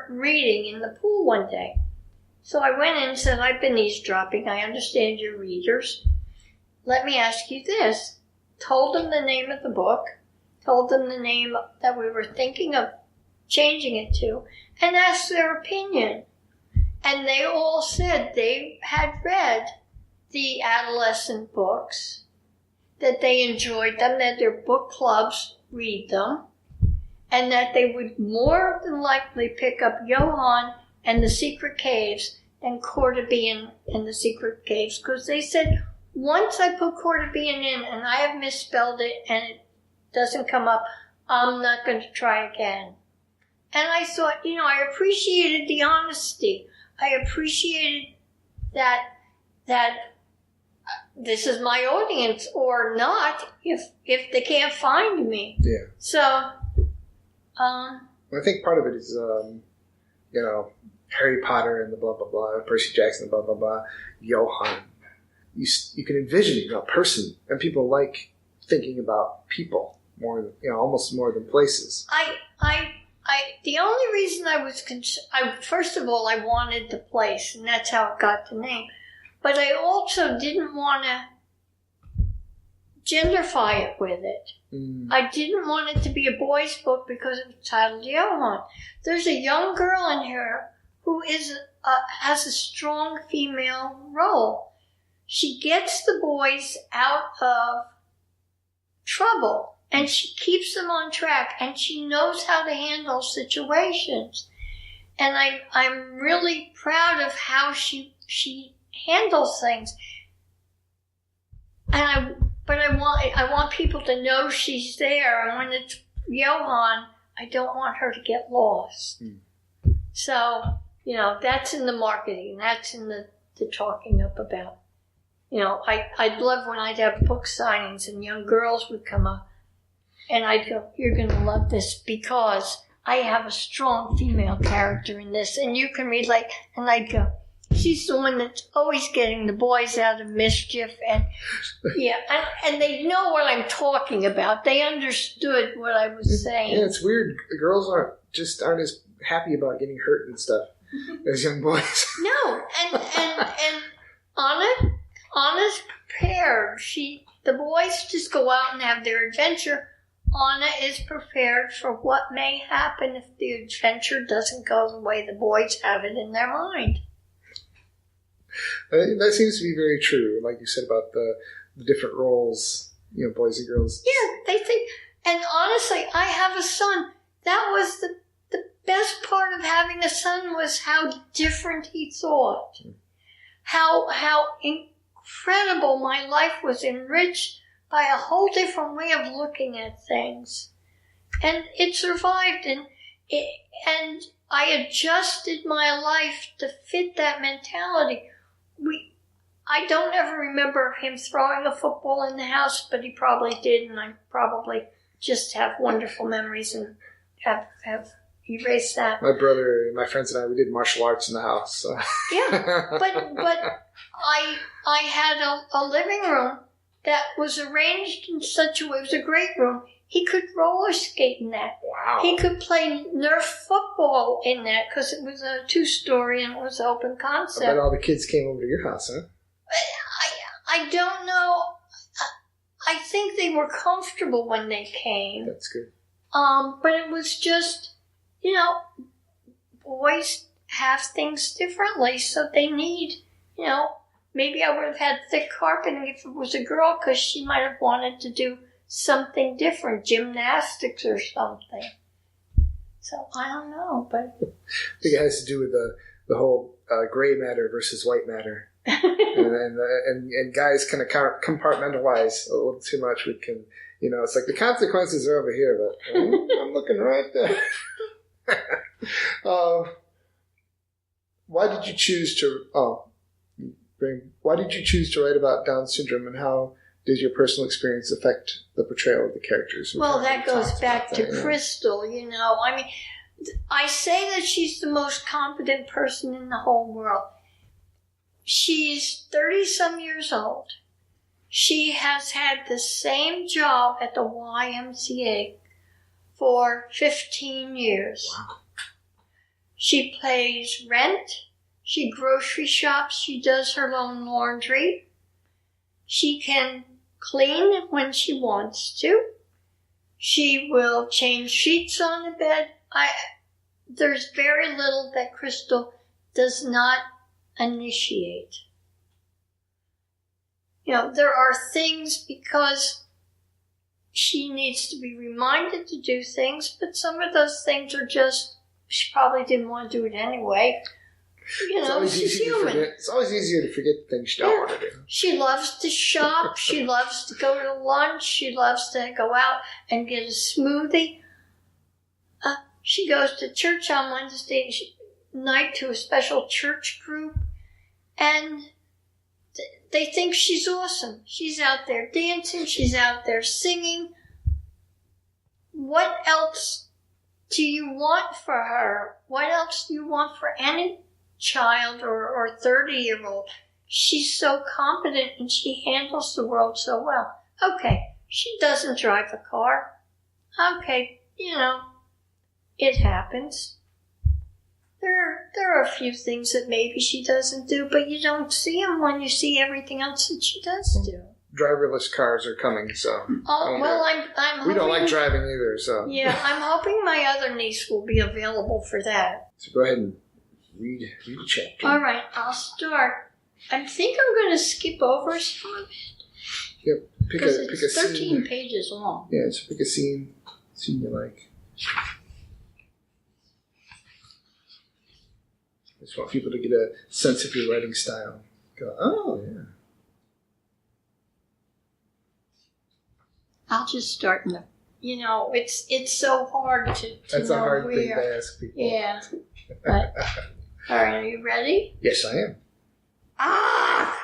reading in the pool one day. So I went in and said, I've been eavesdropping. I understand you're readers. Let me ask you this. Told them the name of the book, told them the name that we were thinking of changing it to, and asked their opinion. And they all said they had read the adolescent books, that they enjoyed them, that their book clubs read them, and that they would more than likely pick up Johan and the Secret Caves than Cordobian and the Secret Caves, because they said, once I put Cordobian in and I have misspelled it and it doesn't come up, I'm not going to try again. And I thought, I appreciated the honesty. I appreciated that this is my audience or not if they can't find me. Yeah. So, I think part of it is, Harry Potter and the blah, blah, blah, Percy Jackson, blah, blah, blah, Johan. You can envision a person, and people like thinking about people more, almost more than places. The only reason I was first of all, I wanted the place, and that's how it got the name. but I also didn't want to genderfy it with it. I didn't want it to be a boys' book because it was titled Johan. There's a young girl in here who has a strong female role. She gets the boys out of trouble, and she keeps them on track, and she knows how to handle situations. And I'm really proud of how she handles things. But I want people to know she's there, and when it's Johan, I don't want her to get lost. So, that's in the marketing, that's in the talking up about. I'd love when I'd have book signings and young girls would come up, and I'd go, "You're going to love this because I have a strong female character in this, and you can relate." And I'd go, "She's the one that's always getting the boys out of mischief," and and they know what I'm talking about. They understood what I was saying. Yeah, it's weird. The girls aren't as happy about getting hurt and stuff as young boys. No, and Anna's prepared. The boys just go out and have their adventure. Anna is prepared for what may happen if the adventure doesn't go the way the boys have it in their mind. That seems to be very true, like you said about the different roles, boys and girls. Yeah, they think, and honestly, I have a son. That was the best part of having a son was how different he thought. How incredible my life was enriched by a whole different way of looking at things. And it survived, and I adjusted my life to fit that mentality. I don't ever remember him throwing a football in the house, but he probably did, and I probably just have wonderful memories and have erased that. My brother, my friends and I, we did martial arts in the house. So. Yeah, but I had a living room that was arranged in such a way, it was a great room. He could roller skate in that. Wow. He could play Nerf football in that because it was a 2-story and it was open concept. I bet all the kids came over to your house, huh? I don't know. I think they were comfortable when they came. That's good. But it was just, boys have things differently, so they need, maybe I would have had thick carpeting if it was a girl because she might have wanted to do something different, gymnastics or something. So I don't know, but I think it has to do with the whole gray matter versus white matter, and guys kind of compartmentalize a little too much. We can, it's like the consequences are over here, but I'm looking right there. Why did you choose to write about Down syndrome, and how did your personal experience affect the portrayal of the characters? Well, that goes back to Crystal, I mean, I say that she's the most competent person in the whole world. She's 30-some years old. She has had the same job at the YMCA for 15 years. Wow. She pays rent. She grocery shops. She does her own laundry. She can clean when she wants to. She will change sheets on the bed. There's very little that Crystal does not initiate. There are things because she needs to be reminded to do things, but some of those things are just, she probably didn't want to do it anyway. She's human. It's always easier to forget the things you don't want to do. She loves to shop. She loves to go to lunch. She loves to go out and get a smoothie. She goes to church on Wednesday night to a special church group, and they think she's awesome. She's out there dancing. She's out there singing. What else do you want for her? What else do you want for any child or 30-year-old? She's so competent and she handles the world so well. Okay, she doesn't drive a car. Okay, it happens. There are a few things that maybe she doesn't do, but you don't see them when you see everything else that she does do. Driverless cars are coming, so. Oh, well, I'm hoping... We don't like driving either, so. Yeah, I'm hoping my other niece will be available for that. So go ahead and read a chapter. All right, I'll start. I think I'm going to skip over some of it. Yep, pick a scene. It's 13 pages long. Yeah, so pick a scene you like. I just want people to get a sense of your writing style. Go, oh, yeah. I'll just start in the... it's so hard to That's know a hard where. thing to ask people. Yeah. But, all right, are you ready? Yes, I am. Ah!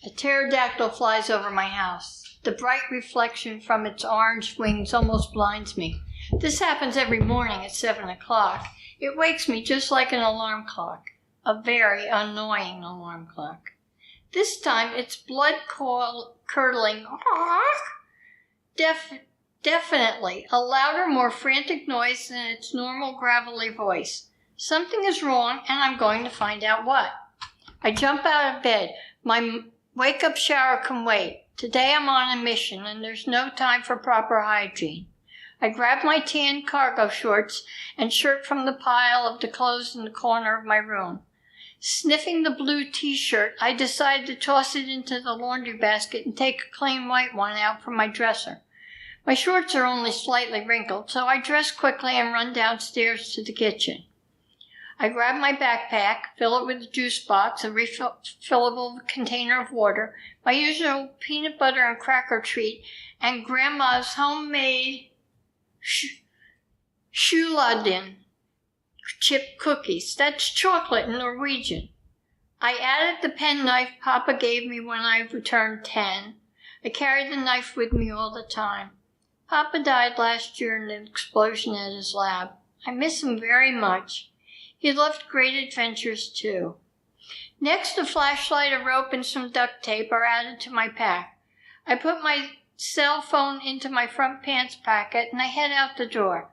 A pterodactyl flies over my house. The bright reflection from its orange wings almost blinds me. This happens every morning at 7 o'clock. It wakes me just like an alarm clock. A very annoying alarm clock. This time it's blood-curdling. Definitely a louder, more frantic noise than its normal gravelly voice. Something is wrong, and I'm going to find out what. I jump out of bed. My wake-up shower can wait. Today I'm on a mission, and there's no time for proper hygiene. I grab my tan cargo shorts and shirt from the pile of the clothes in the corner of my room. Sniffing the blue T-shirt, I decide to toss it into the laundry basket and take a clean white one out from my dresser. My shorts are only slightly wrinkled, so I dress quickly and run downstairs to the kitchen. I grab my backpack, fill it with a juice box, a refillable container of water, my usual peanut butter and cracker treat, and Grandma's homemade sjooladen chip cookies. That's chocolate in Norwegian. I added the penknife Papa gave me when I returned 10. I carried the knife with me all the time. Papa died last year in an explosion at his lab. I miss him very much. He loved great adventures, too. Next, a flashlight, a rope, and some duct tape are added to my pack. I put my cell phone into my front pants pocket, and I head out the door.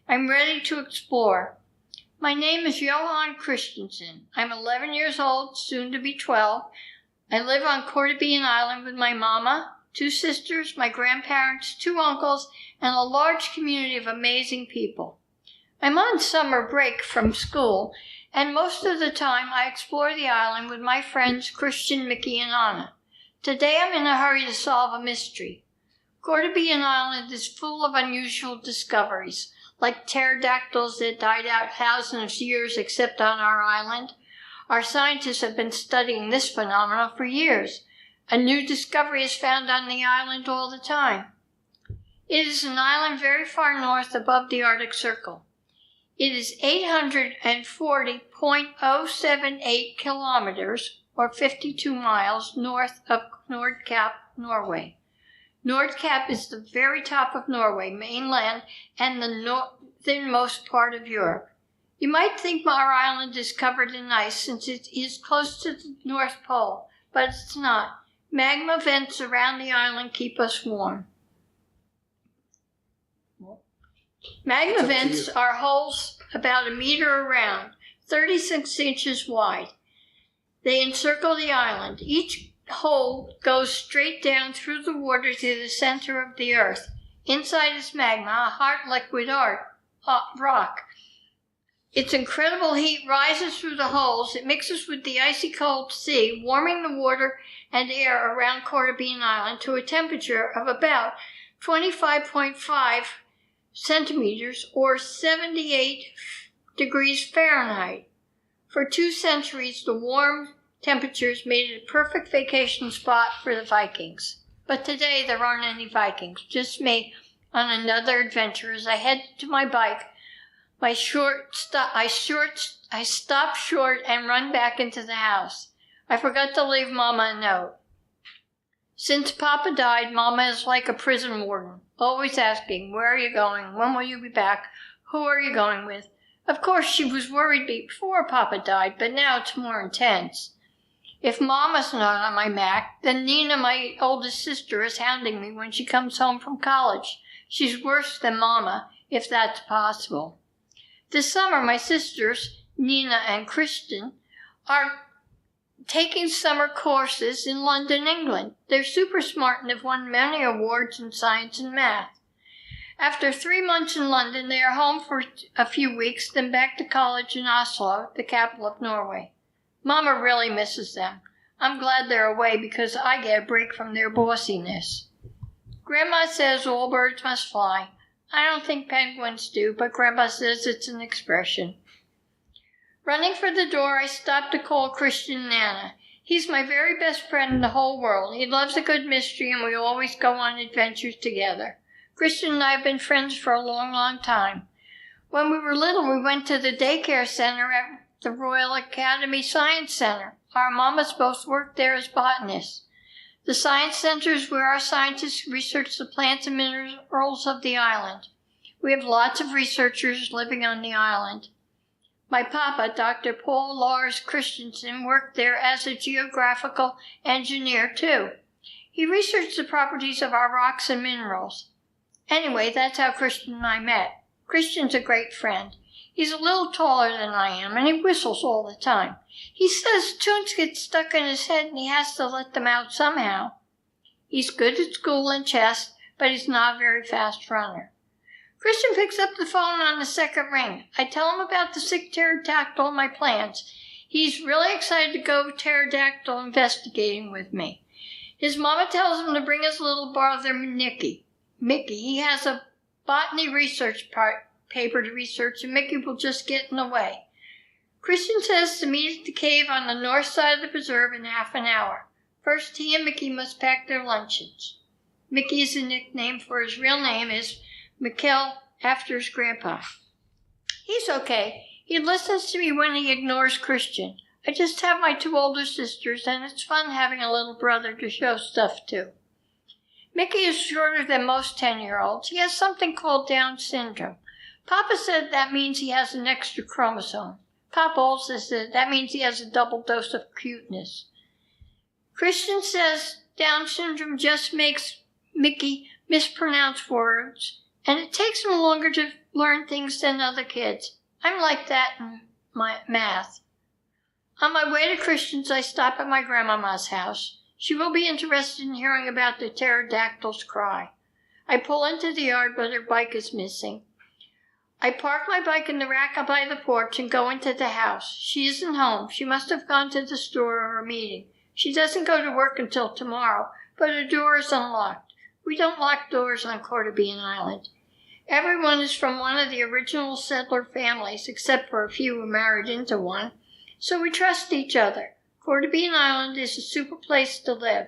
I'm ready to explore. My name is Johan Christensen. I'm 11 years old, soon to be 12. I live on Cordobian Island with my mama, 2 sisters, my grandparents, 2 uncles, and a large community of amazing people. I'm on summer break from school, and most of the time I explore the island with my friends Christian, Mickey, and Anna. Today I'm in a hurry to solve a mystery. Cordobian Island is full of unusual discoveries, like pterodactyls that died out thousands of years except on our island. Our scientists have been studying this phenomenon for years. A new discovery is found on the island all the time. It is an island very far north above the Arctic Circle. It is 840.078 kilometers, or 52 miles, north of Nordkapp, Norway. Nordkapp is the very top of Norway, mainland, and the northernmost part of Europe. You might think our island is covered in ice since it is close to the North Pole, but it's not. Magma vents around the island keep us warm. Magma vents are holes about 1 meter around, 36 inches wide. They encircle the island. Each hole goes straight down through the water to the center of the earth. Inside is magma, a hot liquid rock. Its incredible heat rises through the holes. It mixes with the icy cold sea, warming the water and air around Cordobian Island to a temperature of about 25.5 centimeters or 78 degrees Fahrenheit. For 2 centuries, the warm temperatures made it a perfect vacation spot for the Vikings. But today there aren't any Vikings, just me on another adventure as I head to my bike. I stop short and run back into the house. I forgot to leave Mama a note. Since Papa died, Mama is like a prison warden, always asking, "Where are you going? When will you be back? Who are you going with?" Of course, she was worried before Papa died, but now it's more intense. If Mama's not on my Mac, then Nina, my oldest sister, is hounding me when she comes home from college. She's worse than Mama, if that's possible. This summer, my sisters, Nina and Kristen, are taking summer courses in London, England. They're super smart and have won many awards in science and math. After 3 months in London, they are home for a few weeks, then back to college in Oslo, the capital of Norway. Mama really misses them. I'm glad they're away because I get a break from their bossiness. Grandma says all birds must fly. I don't think penguins do, but Grandpa says it's an expression. Running for the door, I stopped to call Christian and Anna. He's my very best friend in the whole world. He loves a good mystery, and we always go on adventures together. Christian and I have been friends for a long, long time. When we were little, we went to the daycare center at the Royal Academy Science Center. Our mamas both worked there as botanists. The science center is where our scientists research the plants and minerals of the island. We have lots of researchers living on the island. My papa, Dr. Paul Lars Christensen, worked there as a geographical engineer, too. He researched the properties of our rocks and minerals. Anyway, that's how Christian and I met. Christian's a great friend. He's a little taller than I am, and he whistles all the time. He says tunes get stuck in his head, and he has to let them out somehow. He's good at school and chess, but he's not a very fast runner. Christian picks up the phone on the second ring. I tell him about the sick pterodactyl and my plans. He's really excited to go pterodactyl investigating with me. His mama tells him to bring his little brother Mickey. He has a botany research paper to research, and Mickey will just get in the way. Christian says to meet at the cave on the north side of the preserve in half an hour. First, he and Mickey must pack their luncheons. Mickey is a nickname, for his real name is Mikkel, after his grandpa. He's okay. He listens to me when he ignores Christian. I just have my 2 older sisters, and it's fun having a little brother to show stuff to. Mickey is shorter than most 10-year-olds. He has something called Down syndrome. Papa said that means he has an extra chromosome. Papa also said that means he has a double dose of cuteness. Christian says Down syndrome just makes Mickey mispronounce words, and it takes him longer to learn things than other kids. I'm like that in my math. On my way to Christian's, I stop at my grandmama's house. She will be interested in hearing about the pterodactyl's cry. I pull into the yard, but her bike is missing. I park my bike in the rack by the porch and go into the house. She isn't home. She must have gone to the store or a meeting. She doesn't go to work until tomorrow, but her door is unlocked. We don't lock doors on Cordobean Island. Everyone is from one of the original settler families, except for a few who married into one, so we trust each other. Cordobean Island is a super place to live.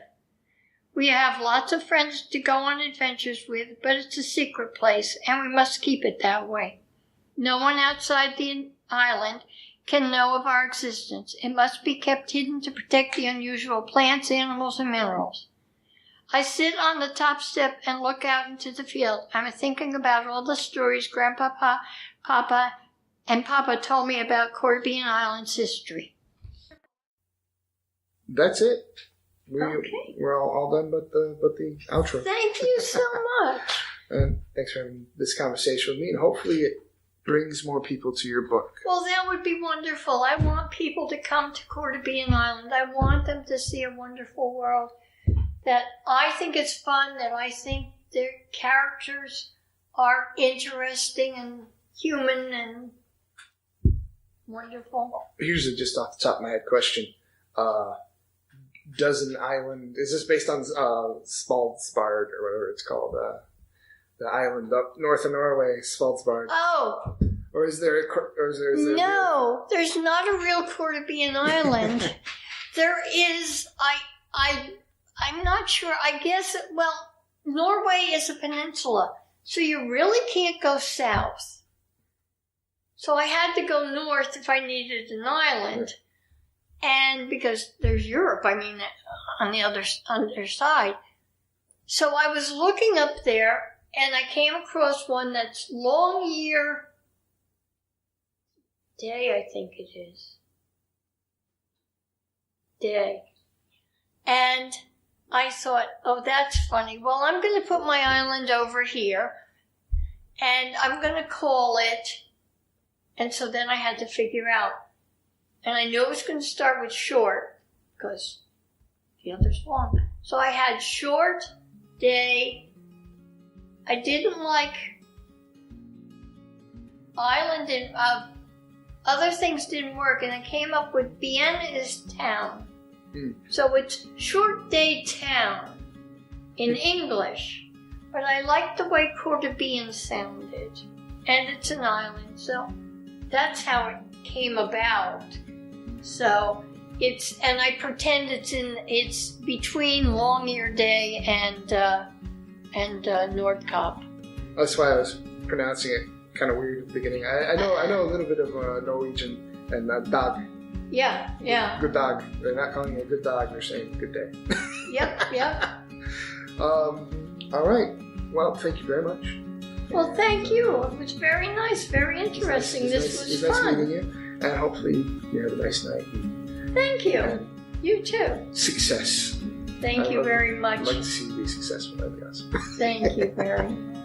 We have lots of friends to go on adventures with, but it's a secret place, and we must keep it that way. No one outside the island can know of our existence. It must be kept hidden to protect the unusual plants, animals, and minerals. I sit on the top step and look out into the field. I'm thinking about all the stories Grandpapa, Papa, and Papa told me about Cordobean Island's history. That's it. Okay. We're all done but the outro. Thank you so much. And thanks for having this conversation with me, and hopefully it brings more people to your book. Well, that would be wonderful. I want people to come to Cordobean Island. I want them to see a wonderful world. That I think it's fun, that I think their characters are interesting and human and wonderful. Here's a just off the top of my head question. Does an island, is this based on Svalbard or whatever it's called? The island up north of Norway, Svalbard. Oh. Or is there No, there's not a real Cordobean Island. There is, I'm not sure. I guess, Norway is a peninsula, so you really can't go south. So I had to go north if I needed an island. And because there's Europe, on the other side. So I was looking up there, and I came across one that's Long Year Day, I think it is. Day. And I thought, oh, that's funny. Well, I'm going to put my island over here, and I'm going to call it, And so then I had to figure out, and I knew it was going to start with short, because the other's long. So I had short, day. I didn't like island, and other things didn't work, and I came up with bien is town. So it's short day town in English, but I liked the way Cordobian sounded, and it's an island, so that's how it came about. So and I pretend it's between Long Ear Day and Nordkapp. That's why I was pronouncing it kind of weird at the beginning. I know a little bit of Norwegian and dog. Yeah. Good dog. They're not calling it a good dog. They're saying good day. Yep. All right. Well, thank you very much. Well, thank you. It was very nice, very interesting. This was nice fun. meeting you, and hopefully you have a nice night. Thank you. And You too. success. Thank you very much. I'd like to see you be successful, I guess. Thank you very much.